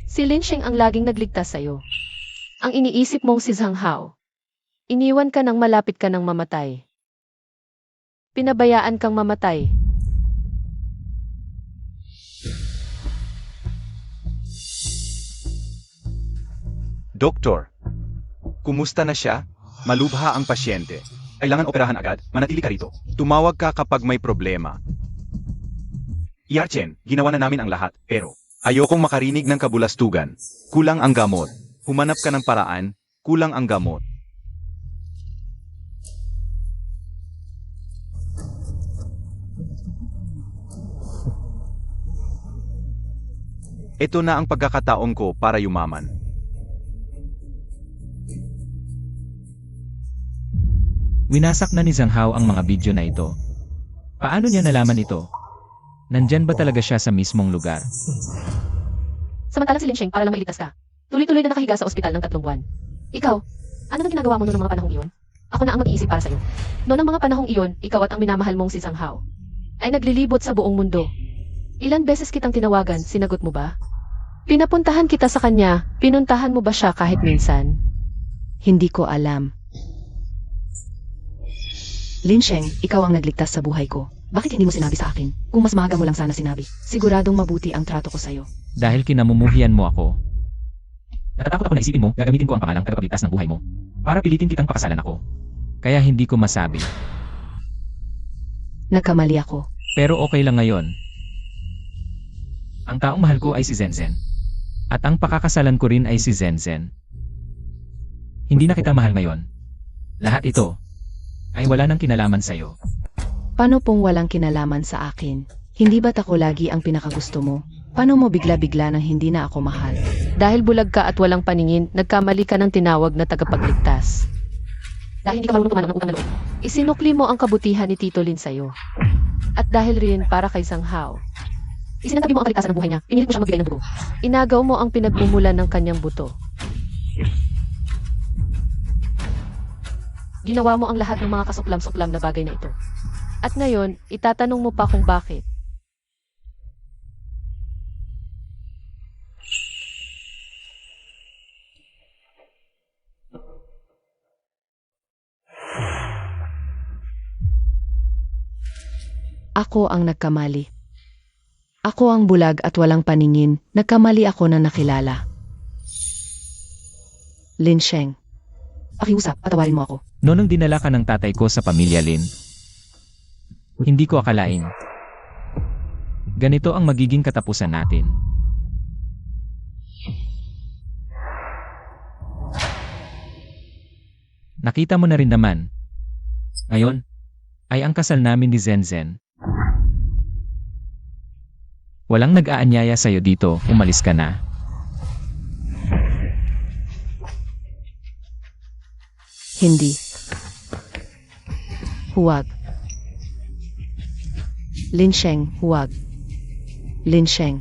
Si Lin Sheng ang laging nagligtas sa'yo. Ang iniisip mong si Zhang Hao. Iniwan ka nang malapit ka nang mamatay. Pinabayaan kang mamatay. Doktor, kumusta na siya? Malubha ang pasyente. Kailangan operahan agad, manatili ka rito. Tumawag ka kapag may problema. Yarchen, ginawa na namin ang lahat, pero ayokong makarinig ng kabulastugan. Kulang ang gamot. Humanap ka ng paraan, kulang ang gamot. Ito na ang pagkakataon ko para yumaman. Winasak na ni Zhang Hao ang mga video na ito. Paano niya nalaman ito? Nandyan ba talaga siya sa mismong lugar? Samantalang si Lin Sheng para lang mailigtas ka. Tuloy-tuloy na nakahiga sa ospital ng 3 buwan. Ikaw, ano nang ginagawa mo noong mga panahong iyon? Ako na ang mag-iisip para sa'yo. Noong mga panahong iyon, ikaw at ang minamahal mong si Zhang Hao ay naglilibot sa buong mundo. Ilan beses kitang tinawagan, sinagot mo ba? Pinapuntahan kita sa kanya, pinuntahan mo ba siya kahit minsan? Hindi ko alam. Lin Sheng, ikaw ang nagligtas sa buhay ko. Bakit hindi mo sinabi sa akin? Kung mas maaga mo lang sana sinabi, siguradong mabuti ang trato ko sa'yo. Dahil kinamumuhian mo ako. Natatakot ako na isipin mo, gagamitin ko ang pangalang tagapagligtas ng buhay mo para pilitin kitang pakasalan ako. Kaya hindi ko masabi. Nagkamali ako. Pero okay lang ngayon. Ang taong mahal ko ay si Zenzen. At ang pakakasalan ko rin ay si Zenzen. Hindi na kita mahal ngayon. Lahat ito ay wala nang kinalaman sa'yo. Paano pong walang kinalaman sa akin? Hindi ba't ako lagi ang pinakagusto mo? Paano mo bigla-bigla nang hindi na ako mahal? Dahil bulag ka at walang paningin, nagkamali ka ng tinawag na tagapagligtas. Dahil hindi ka marunong tumanong ng utang na loob. Isinukli mo ang kabutihan ni Tito Lin sa'yo. At dahil rin para kay Zhang Hao. Isinantabi mo ang kaligtasan ng buhay niya, pinilit mo siyang magbigay ng dugo. Inagaw mo ang pinagmumulan ng kanyang buto. Ginawa mo ang lahat ng mga kasuklam-suklam na bagay na ito. At ngayon, itatanong mo pa kung bakit. Ako ang nagkamali. Ako ang bulag at walang paningin. Nagkamali ako na nakilala. Lin Sheng. Pakiusap, patawarin mo ako. Noong dinala ka ng tatay ko sa pamilya Lin, hindi ko akalain. Ganito ang magiging katapusan natin. Nakita mo na rin naman. Ngayon, ay ang kasal namin ni Zenzen. Walang nag-aanyaya sa'yo dito, umalis ka na. Hindi. Huwag. Lin Sheng, huwag. Lin Sheng.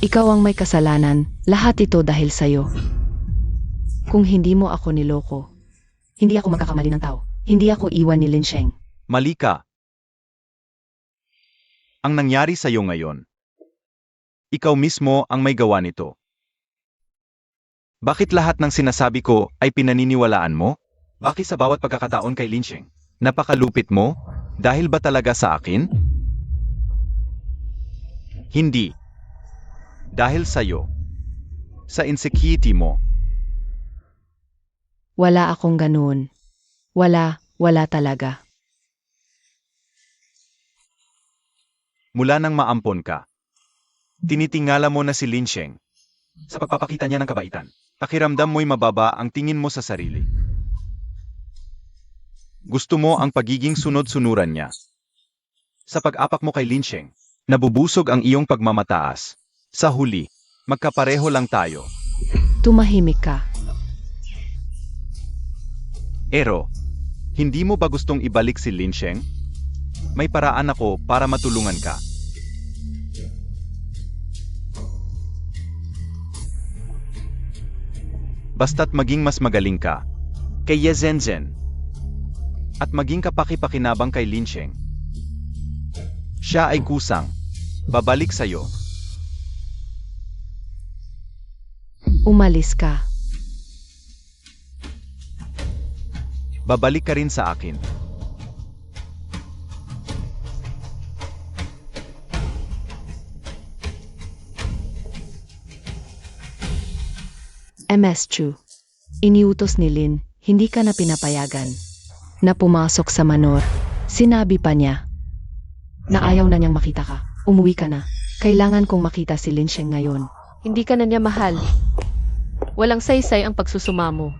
Ikaw ang may kasalanan, lahat ito dahil sa'yo. Kung hindi mo ako niloko, hindi ako magkakamali ng tao. Hindi ako iwan ni Lin Sheng. Mali ka. Ang nangyari sa'yo ngayon. Ikaw mismo ang may gawa nito. Bakit lahat ng sinasabi ko ay pinaniniwalaan mo? Bakit sa bawat pagkakataon kay Lin Sheng? Napakalupit mo? Dahil ba talaga sa akin? Hindi. Dahil sa'yo. Sa insecurity mo. Wala akong ganoon. Wala talaga. Mula nang maampon ka. Tinitingala mo na si Lin Sheng. Sa pagpapakita niya ng kabaitan. Pakiramdam mo'y mababa ang tingin mo sa sarili. Gusto mo ang pagiging sunod-sunuran niya. Sa pag-apak mo kay Lin Sheng, nabubusog ang iyong pagmamataas. Sa huli, magkapareho lang tayo. Tumahimik ka. Ero, hindi mo ba gustong ibalik si Lin Sheng? May paraan ako para matulungan ka. Basta't maging mas magaling ka kay Ye Zhenzhen at maging kapaki-pakinabang kay Lin Sheng. Siya ay kusang babalik sa'yo. Umalis ka. Babalik ka rin sa akin. MS Chu. Iniutos ni Lin, hindi ka na pinapayagan. Na pumasok sa manor. Sinabi pa niya na ayaw na niyang makita ka. Umuwi ka na. Kailangan kong makita si Lin Sheng ngayon. Hindi ka na niya mahal. Walang saysay ang pagsusuma mo.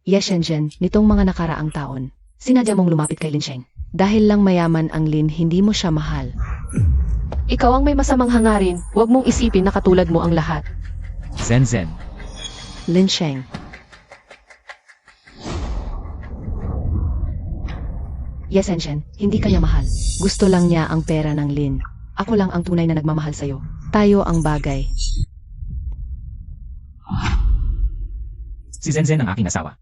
Ye Shenzhen, nitong mga nakaraang taon, sinadya mong lumapit kay Lin Sheng. Dahil lang mayaman ang Lin, hindi mo siya mahal. Ikaw ang may masamang hangarin. Huwag mong isipin na katulad mo ang lahat. Zenzen. Lin Sheng. Ye Shenzhen, hindi ka niya mahal. Gusto lang niya ang pera ng Lin. Ako lang ang tunay na nagmamahal sa'yo. Tayo ang bagay. Si Zenzen ang aking asawa.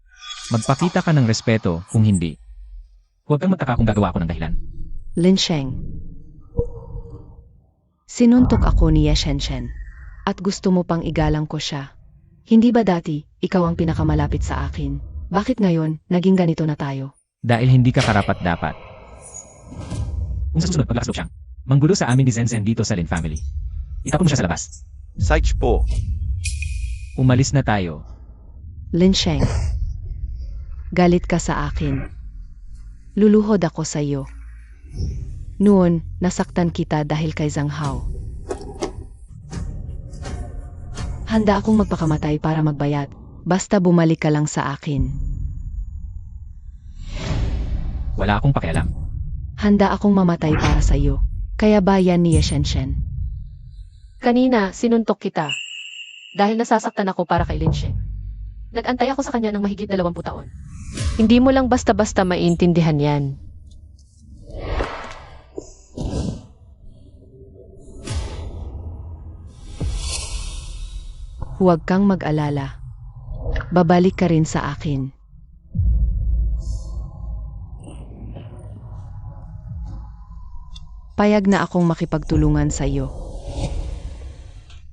Magpakita ka ng respeto, kung hindi. Huwag kang magtaka kung gagawa ko ng dahilan. Lin Sheng. Sinuntok ako ni Ye Shenzhen. At gusto mo pang igalang ko siya. Hindi ba dati, ikaw ang pinakamalapit sa akin? Bakit ngayon, naging ganito na tayo? Dahil hindi ka karapat-dapat. Kung sa susunod paglakas loob siyang manggulo sa amin ni Zenzen dito sa Lin family, itapon mo siya sa labas. Saich po. Umalis na tayo. Lin Sheng. Galit ka sa akin. Luluhod ako sa iyo. Noon, nasaktan kita dahil kay Zhang Hao. Handa akong magpakamatay para magbayad. Basta bumalik ka lang sa akin. Wala akong pakialam. Handa akong mamatay para sa iyo. Kaya bayan ni Ye Shenzhen. Kanina, sinuntok kita. dahil nasasaktan ako para kay Lin Sheng. Nag-antay ako sa kanya ng mahigit 20 taon. Hindi mo lang basta-basta maintindihan yan. Huwag kang mag-alala. Babalik ka rin sa akin. Payag na akong makipagtulungan sa iyo.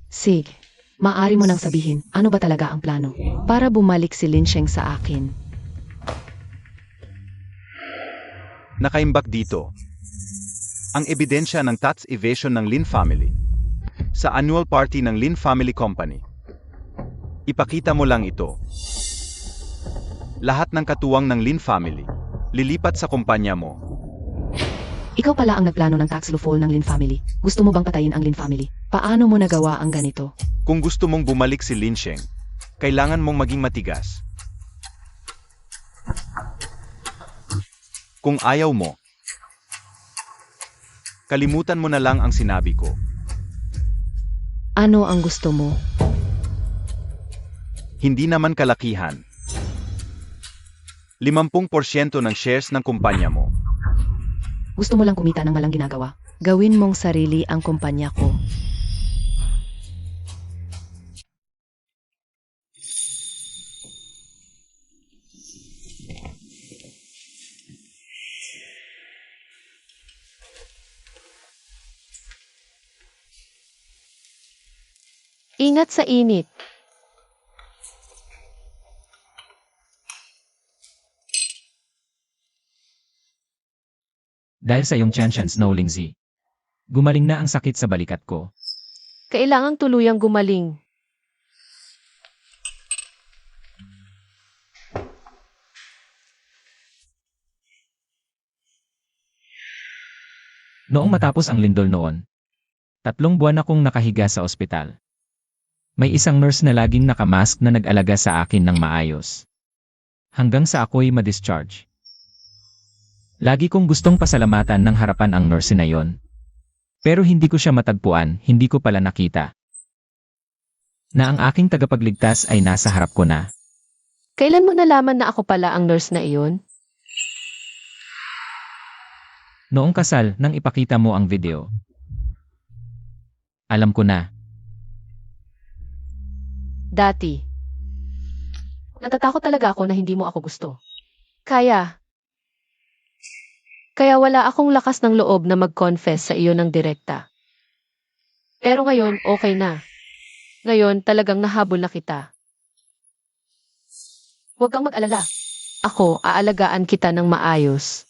Sige, maaari mo nang sabihin, ano ba talaga ang plano? Para bumalik si Lin Sheng sa akin. Nakaimbak dito ang ebidensya ng tax evasion ng Lin family sa annual party ng Lin Family Company. Ipakita mo lang ito. Lahat ng katuwang ng Lin family lilipat sa kumpanya mo. Ikaw pala ang nagplano ng tax loophole ng Lin family. Gusto mo bang patayin ang Lin family? Paano mo nagawa ang ganito? Kung gusto mong bumalik si Lin Sheng, kailangan mong maging matigas. Kung ayaw mo, kalimutan mo na lang ang sinabi ko. Ano ang gusto mo? Hindi naman kalakihan. 50% ng shares ng kumpanya mo. Gusto mo lang kumita ng walang ginagawa? Gawin mong sarili ang kumpanya ko. Ingat sa init. Dahil sa iyong Chanshan Snowling Z. Gumaling na ang sakit sa balikat ko. Kailangang tuluyang gumaling. Noong matapos ang lindol noon, 3 buwan akong nakahiga sa ospital. May isang nurse na laging nakamask na nag-alaga sa akin ng maayos. Hanggang sa ako'y ma-discharge. Lagi kong gustong pasalamatan ng harapan ang nurse na yon. Pero hindi ko siya matagpuan, hindi ko pala nakita. Na ang aking tagapagligtas ay nasa harap ko na. Kailan mo nalaman na ako pala ang nurse na iyon? Noong kasal, nang ipakita mo ang video. Alam ko na. Dati. Natatakot talaga ako na hindi mo ako gusto. Kaya wala akong lakas ng loob na mag-confess sa iyo ng direkta. Pero ngayon, okay na. Ngayon, talagang nahabol na kita. Huwag kang mag-alala. Ako, aalagaan kita ng maayos.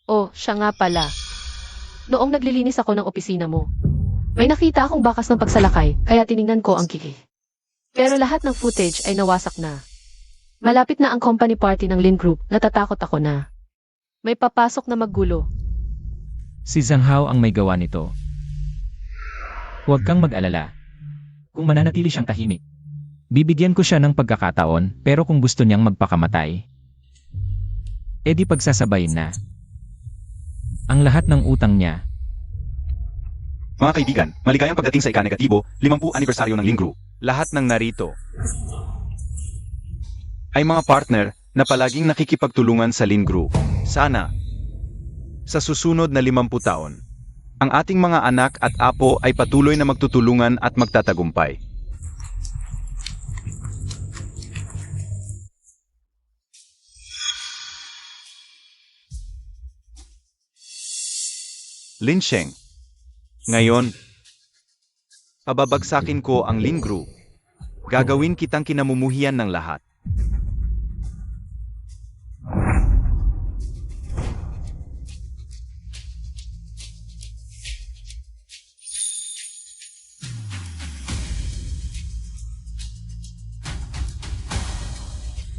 Oh, siya nga pala. Noong naglilinis ako ng opisina mo, may nakita akong bakas ng pagsalakay, kaya tiningnan ko ang kiki. Pero lahat ng footage ay nawasak na. Malapit na ang company party ng Lin Group, natatakot ako na. May papasok na maggulo. Si Zhang Hao ang may gawa nito. Huwag kang mag-alala. Kung mananatili siyang tahimik, bibigyan ko siya ng pagkakataon, pero kung gusto niyang magpakamatay, edi pagsasabayin na. Ang lahat ng utang niya. Mga kaibigan, maligayang pagdating sa ika-negatibo, 50 anibersaryo ng Lin Group. Lahat ng narito ay mga partner na palaging nakikipagtulungan sa Lin Group. Sana, sa susunod na 50 taon, ang ating mga anak at apo ay patuloy na magtutulungan at magtatagumpay. Lin Sheng. Ngayon, pababagsakin ko ang Lin Group. Gagawin kitang kinamumuhian ng lahat.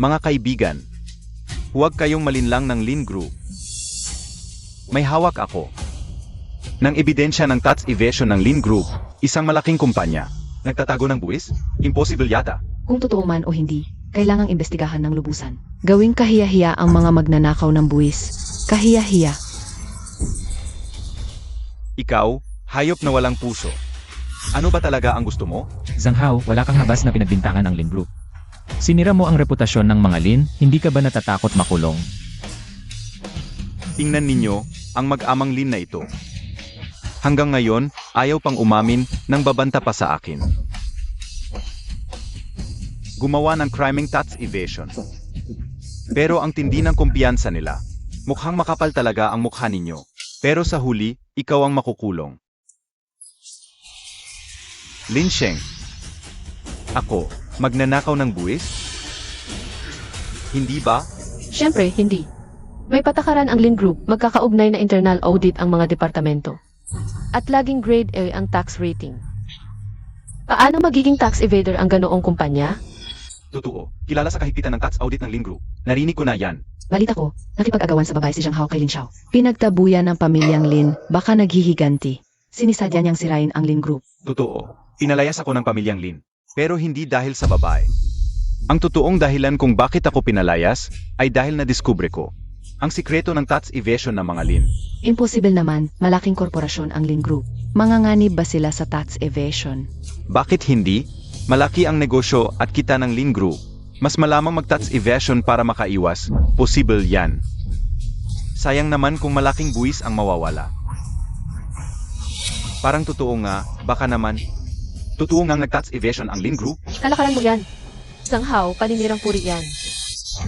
Mga kaibigan, huwag kayong malinlang ng Lin Group. May hawak ako ng ebidensya ng tax evasion ng Lin Group, isang malaking kumpanya. Nagtatago ng buwis? Impossible yata. Kung totoo man o hindi, kailangang imbestigahan ng lubusan. Gawing kahiya-hiya ang mga magnanakaw ng buwis. Kahiya-hiya. Ikaw, hayop na walang puso. Ano ba talaga ang gusto mo? Zhang Hao, wala kang habas na pinagbintangan ng Lin Group. Sinira mo ang reputasyon ng mga Lin, hindi ka ba natatakot makulong? Tingnan ninyo, ang mag-amang Lin na ito. Hanggang ngayon, ayaw pang umamin nang babanta pa sa akin. Gumawa ng criming tax evasion. Pero ang tindi ng kumpiyansa nila. Mukhang makapal talaga ang mukha ninyo. Pero sa huli, ikaw ang makukulong. Lin Sheng. Ako, magnanakaw ng buwis? Hindi ba? Siyempre, hindi. May patakaran ang Lin Group, magkakaugnay na internal audit ang mga departamento. At laging grade A ang tax rating. Paano magiging tax evader ang ganoong kumpanya? Totoo. Kilala sa kahigpitan ng tax audit ng Lin Group. Narinig ko na yan. Balita ko, nakipag-agawan sa babae si Zhang Hao kay Lin Xiao. Pinagtabuyan ng pamilyang Lin, baka naghihiganti. Sinisadya niyang sirain ang Lin Group. Totoo. Pinalayas ako ng pamilyang Lin. Pero hindi dahil sa babae. Ang totoong dahilan kung bakit ako pinalayas ay dahil nadiskubre ko ang sikreto ng tax evasion ng mga Lin. Imposible naman, malaking korporasyon ang Lin Group. Manganganib ba sila sa tax evasion? Bakit hindi? Malaki ang negosyo at kita ng Lin Group. Mas malamang mag-tax evasion para makaiwas. Possible yan. Sayang naman kung malaking buwis ang mawawala. Parang totoo nga, baka naman. Totoo ngang nag-tax evasion ang Lin Group? Kalakaran mo yan. Zhang Hao, paninirang puri yan.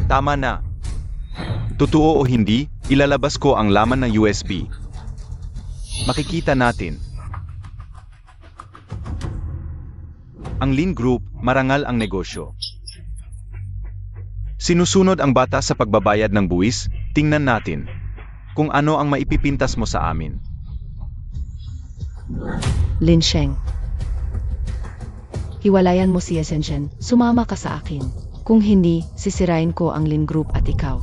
Tama na. Totoo o hindi, ilalabas ko ang laman ng USB. Makikita natin. Ang Lin Group, marangal ang negosyo. Sinusunod ang batas sa pagbabayad ng buwis, tingnan natin kung ano ang maipipintas mo sa amin. Lin Sheng. Hiwalayan mo si Shenzhen, sumama ka sa akin. Kung hindi, sisirain ko ang Lin Group at ikaw.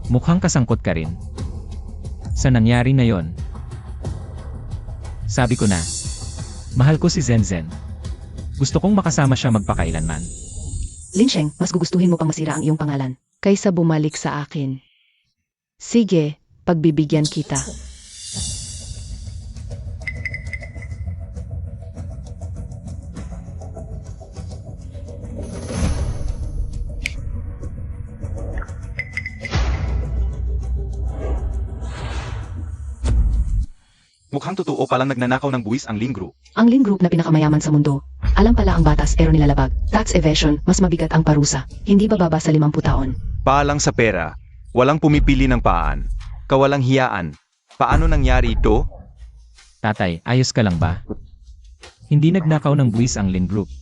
Mukhang kasangkot ka rin. Sa nangyari na yon. Sabi ko na, mahal ko si Zhen. Gusto kong makasama siya magpakailanman. Lin Sheng, mas gugustuhin mo pang masira ang iyong pangalan, kaysa bumalik sa akin. Sige, pagbibigyan kita. Mukhang totoo palang nagnanakaw ng buwis ang Lin Group. Ang Lin Group na pinakamayaman sa mundo. Alam pala ang batas pero nilalabag. Tax evasion, mas mabigat ang parusa. Hindi bababa sa 50 taon. Paalang sa pera, walang pumipili ng paan. Kawalang hiyaan. Paano nangyari ito? Tatay, ayos ka lang ba? Hindi nagnakaw ng buwis ang Lin Group.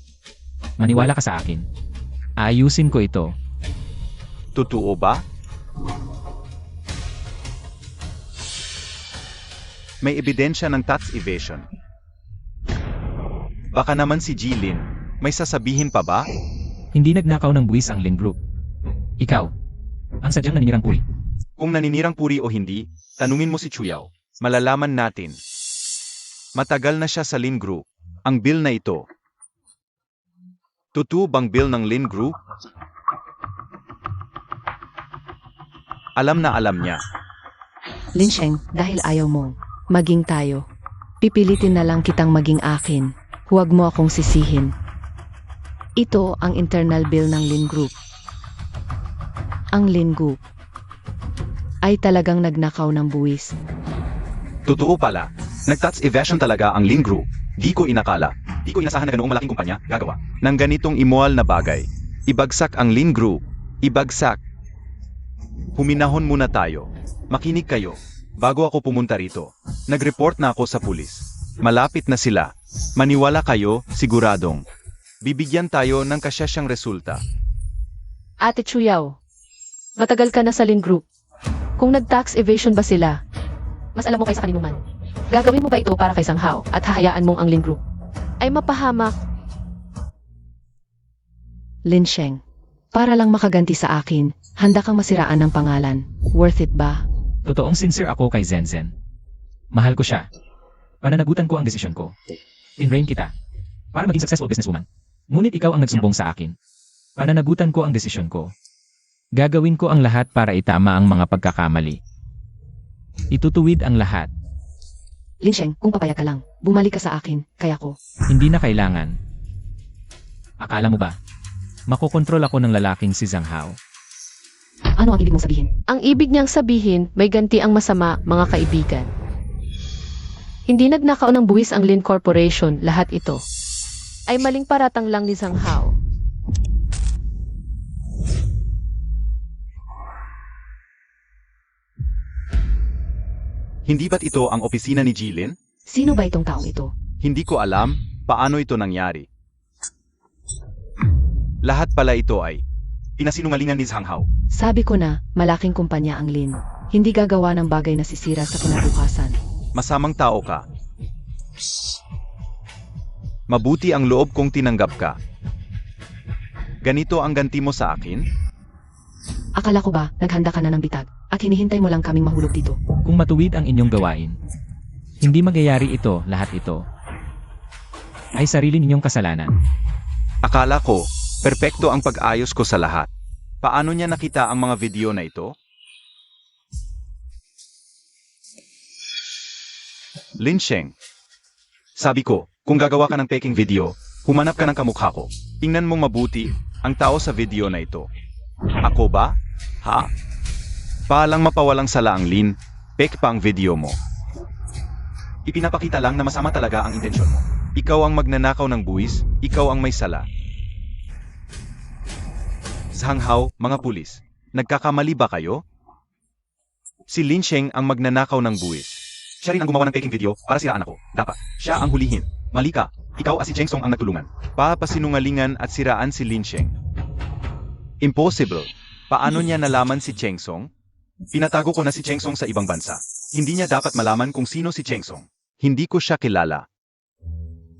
Maniwala ka sa akin. Aayusin ko ito. Totoo ba? May ebidensya ng tax evasion. Baka naman si Jilin, may sasabihin pa ba? Hindi nagnakaw ng buwis ang Lin Group. Ikaw, ang sadyang naninirang puri. Kung naninirang puri o hindi, tanungin mo si Chuyao. Malalaman natin. Matagal na siya sa Lin Group. Ang bill na ito. Totoo bang bill ng Lin Group? Alam na alam niya. Lin Sheng, dahil ayaw mo, maging tayo. Pipilitin na lang kitang maging akin. Huwag mo akong sisihin. Ito ang internal bill ng Lin Group. Ang Lin Group ay talagang nagnakaw ng buwis. Totoo pala. Nag-tax evasion talaga ang Lin Group. Di ko inakala. Di ko inasahan na ganoong malaking kumpanya gagawa ng ganitong immoral na bagay. Ibagsak ang Lin Group. Ibagsak. Huminahon muna tayo. Makinig kayo. Bago ako pumunta rito, nag-report na ako sa pulis. Malapit na sila. Maniwala kayo, siguradong. Bibigyan tayo ng kasyasyang resulta. Ate Chuyao, matagal ka na sa Lin Group. Kung nag-tax evasion ba sila, mas alam mo kaysa kanino man. Gagawin mo ba ito para kay Zhang Hao at hahayaan mong ang Lin Group ay mapahamak? Lin Sheng, para lang makaganti sa akin, handa kang masiraan ng pangalan. Worth it ba? Totoong sincere ako kay Zhen. Mahal ko siya. Pananagutan ko ang desisyon ko. Tinrain kita para maging successful businesswoman. Ngunit ikaw ang nagsumbong sa akin. Pananagutan ko ang desisyon ko. Gagawin ko ang lahat para itama ang mga pagkakamali. Itutuwid ang lahat. Linsheng, kung papayag ka lang, bumalik ka sa akin, kaya ko. Hindi na kailangan. Akala mo ba? Makokontrol ako ng lalaking si Zhang Hao. Ano ang ibig mong sabihin? Ang ibig niyang sabihin, may ganti ang masama, mga kaibigan. Hindi nagnakaw ng buwis ang Lin Corporation, lahat ito ay maling paratang lang ni Zhang Hao. Hindi ba't ito ang opisina ni Jilin? Sino ba itong taong ito? Hindi ko alam paano ito nangyari. Lahat pala ito ay pinasinungalingan ni Zhang Hao. Sabi ko na, malaking kumpanya ang Lin. Hindi gagawa ng bagay na sisira sa kinabukasan. Masamang tao ka. Mabuti ang loob kong tinanggap ka. Ganito ang ganti mo sa akin? Akala ko ba, naghanda ka na ng bitag, at hinihintay mo lang kaming mahulog dito. Kung matuwid ang inyong gawain, hindi magyayari ito, lahat ito ay sarili ninyong kasalanan. Akala ko, perpekto ang pag-ayos ko sa lahat. Paano niya nakita ang mga video na ito? Linsheng. Sabi ko, kung gagawa ka ng peking video, humanap ka ng kamukha ko. Tingnan mong mabuti ang tao sa video na ito. Ako ba? Ha? Palang mapawalang sala ang Lin, pek pa ang video mo. Ipinapakita lang na masama talaga ang intensyon mo. Ikaw ang magnanakaw ng buwis, ikaw ang may sala. Zhang Hao, mga pulis, nagkakamali ba kayo? Si Linsheng ang magnanakaw ng buwis. Siya rin ang gumawa ng peking video para siraan ako. Dapat, siya ang hulihin. Mali ka, ikaw at si Cheng Song ang nagtulungan. Papasinungalingan at siraan si Linsheng. Impossible. Paano niya nalaman si Cheng Song? Pinatago ko na si Cheng Song sa ibang bansa. Hindi niya dapat malaman kung sino si Cheng Song. Hindi ko siya kilala.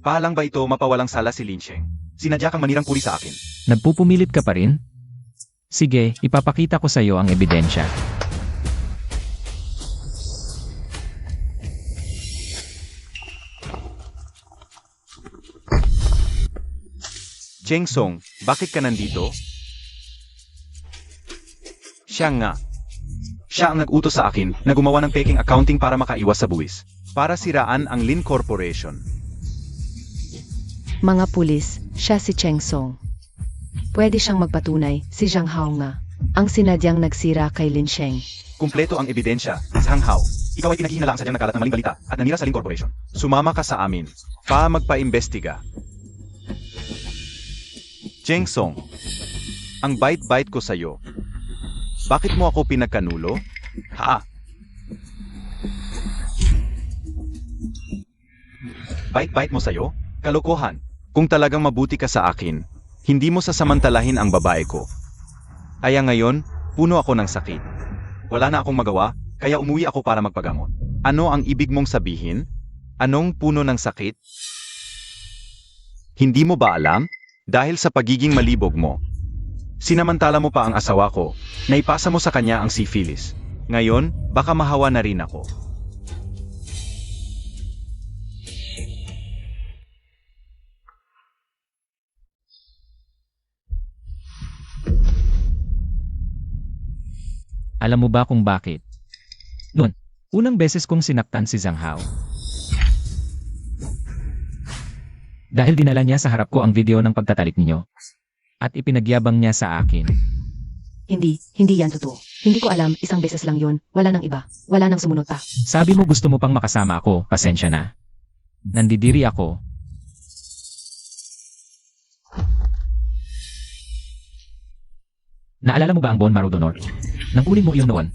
Palang ba ito mapawalang sala si Linsheng? Sinadya kang manirang puri sa akin. Nagpupumilit ka pa rin? Sige, ipapakita ko sa iyo ang ebidensya. Cheng Song, bakit ka nandito? Siya nga. Siya ang nag-utos sa akin na gumawa ng peking accounting para makaiwas sa buwis. Para siraan ang Lin Corporation. Mga pulis, siya si Cheng Song. Pwede siyang magpatunay, si Zhang Hao nga, ang sinadyang nagsira kay Linsheng. Kumpleto ang ebidensya, Zhang Hao. Ikaw ay pinaghihinalaan sadyang nagkalat ng maling balita at nanira sa Lin Corporation. Sumama ka sa amin. Magpa-imbestiga. Cheng Song, ang bait-bait ko sa'yo. Bakit mo ako pinagkanulo? Ha? Bait-bait mo sa'yo? Kalokohan. Kung talagang mabuti ka sa akin, hindi mo sasamantalahin ang babae ko. Kaya ngayon, puno ako ng sakit. Wala na akong magawa, kaya umuwi ako para magpagamot. Ano ang ibig mong sabihin? Anong puno ng sakit? Hindi mo ba alam? Dahil sa pagiging malibog mo. Sinamantala mo pa ang asawa ko, naipasa mo sa kanya ang syphilis. Ngayon, baka mahawa na rin ako. Alam mo ba kung bakit? Noon, unang beses kong sinaktan si Zhang Hao. Dahil dinala niya sa harap ko ang video ng pagtatalik ninyo. At ipinagyabang niya sa akin. Hindi yan totoo. Hindi ko alam, isang beses lang yon, wala nang iba, wala nang sumunod pa. Sabi mo gusto mo pang makasama ako, pasensya na. Nandidiri ako. Naalala mo ba ang Bon Marudonor? Nang kunin mo iyon noon,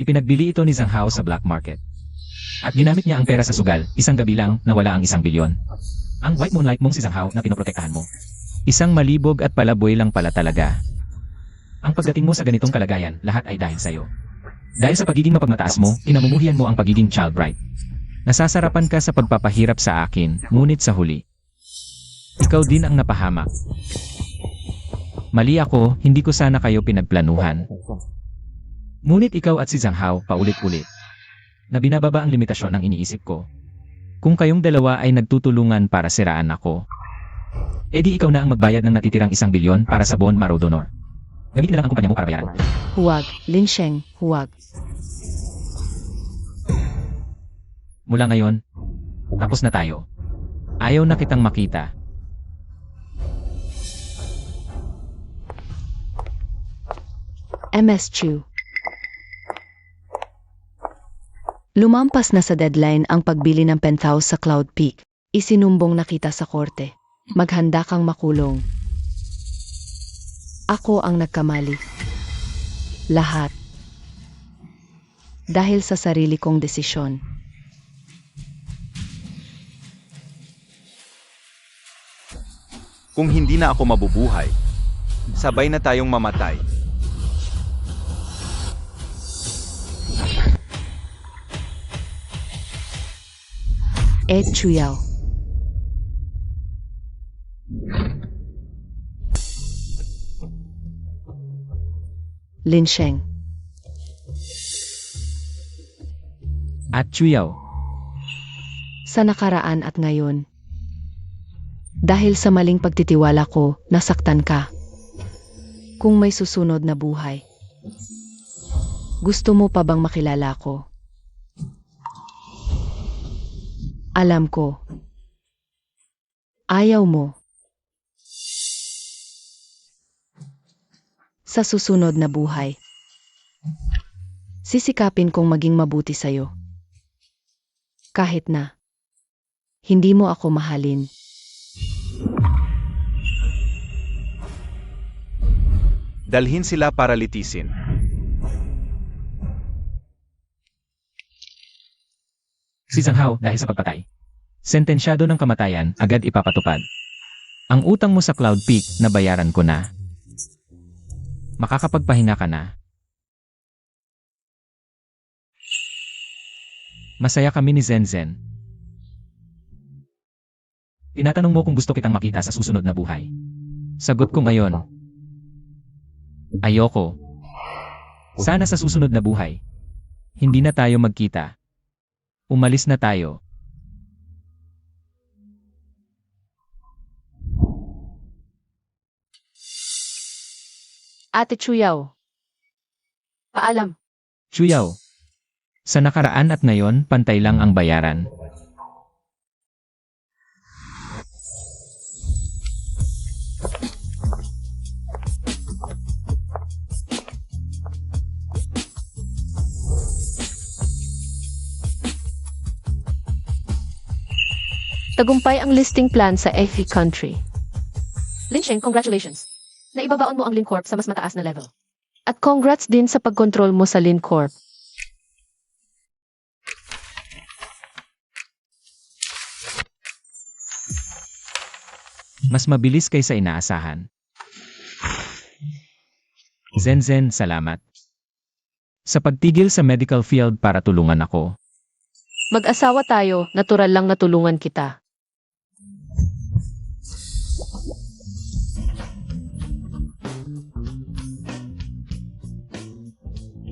ipinagbili ito ni Zhang Hao sa black market. At ginamit niya ang pera sa sugal, isang gabi lang nawala ang 1 bilyon. Ang white moonlight mong si Zhang Hao na pinoprotektahan mo. Isang malibog at palaboy lang pala talaga. Ang pagdating mo sa ganitong kalagayan, lahat ay dahil sa'yo. Dahil sa pagiging mapagmataas mo, kinamumuhian mo ang pagiging child bride. Nasasarapan ka sa pagpapahirap sa akin, ngunit sa huli, ikaw din ang napahamak. Mali ako, hindi ko sana kayo pinagplanuhan. Ngunit ikaw at si Zhang Hao paulit-ulit na binababa ang limitasyon ng iniisip ko. Kung kayong dalawa ay nagtutulungan para siraan ako, edi ikaw na ang magbayad ng natitirang 1 bilyon para sa Bon Marudonor. Gamitin na lang ang kumpanya mo para bayaran. Huwag, Linsheng, huwag. Mula ngayon, Tapos na tayo. Ayaw na kitang makita. MS Chu. Lumampas na sa deadline ang pagbili ng penthouse sa Cloud Peak. Isinumbong na kita sa korte. Maghanda kang makulong. Ako ang nagkamali. Lahat. Dahil sa sarili kong desisyon. Kung hindi na ako mabubuhay, sabay na tayong mamatay. Ed Chuyao. Lin Sheng. At Chuyao. Sa nakaraan at ngayon. Dahil sa maling pagtitiwala ko, nasaktan ka. Kung may susunod na buhay. Gusto mo pa bang makilala ko? Alam ko. Ayaw mo. Sa susunod na buhay. Sisikapin kong maging mabuti sa'yo. Kahit na. Hindi mo ako mahalin. Dalhin sila para litisin. Si Zhang Hao dahil sa pagpatay. Sentensyado ng kamatayan, agad ipapatupad. Ang utang mo sa Cloud Peak, nabayaran ko na. Makakapagpahinga ka na. Masaya kami ni Zenzen. Tinatanong mo kung gusto kitang makita sa susunod na buhay. Sagot ko ngayon. Ayoko. Sana sa susunod na buhay. Hindi na tayo magkita. Umalis na tayo. Ate Chuyao. Paalam. Chuyao. Sa nakaraan at ngayon, pantay lang ang bayaran. Tagumpay ang listing plan sa FE Country. Lin Sheng, congratulations. Naibabaon mo ang Lin Corp sa mas mataas na level. At congrats din sa pagkontrol mo sa Lin Corp. Mas mabilis kaysa inaasahan. Zenzen, salamat. Sa pagtigil sa medical field para tulungan ako. Mag-asawa tayo, natural lang na tulungan kita.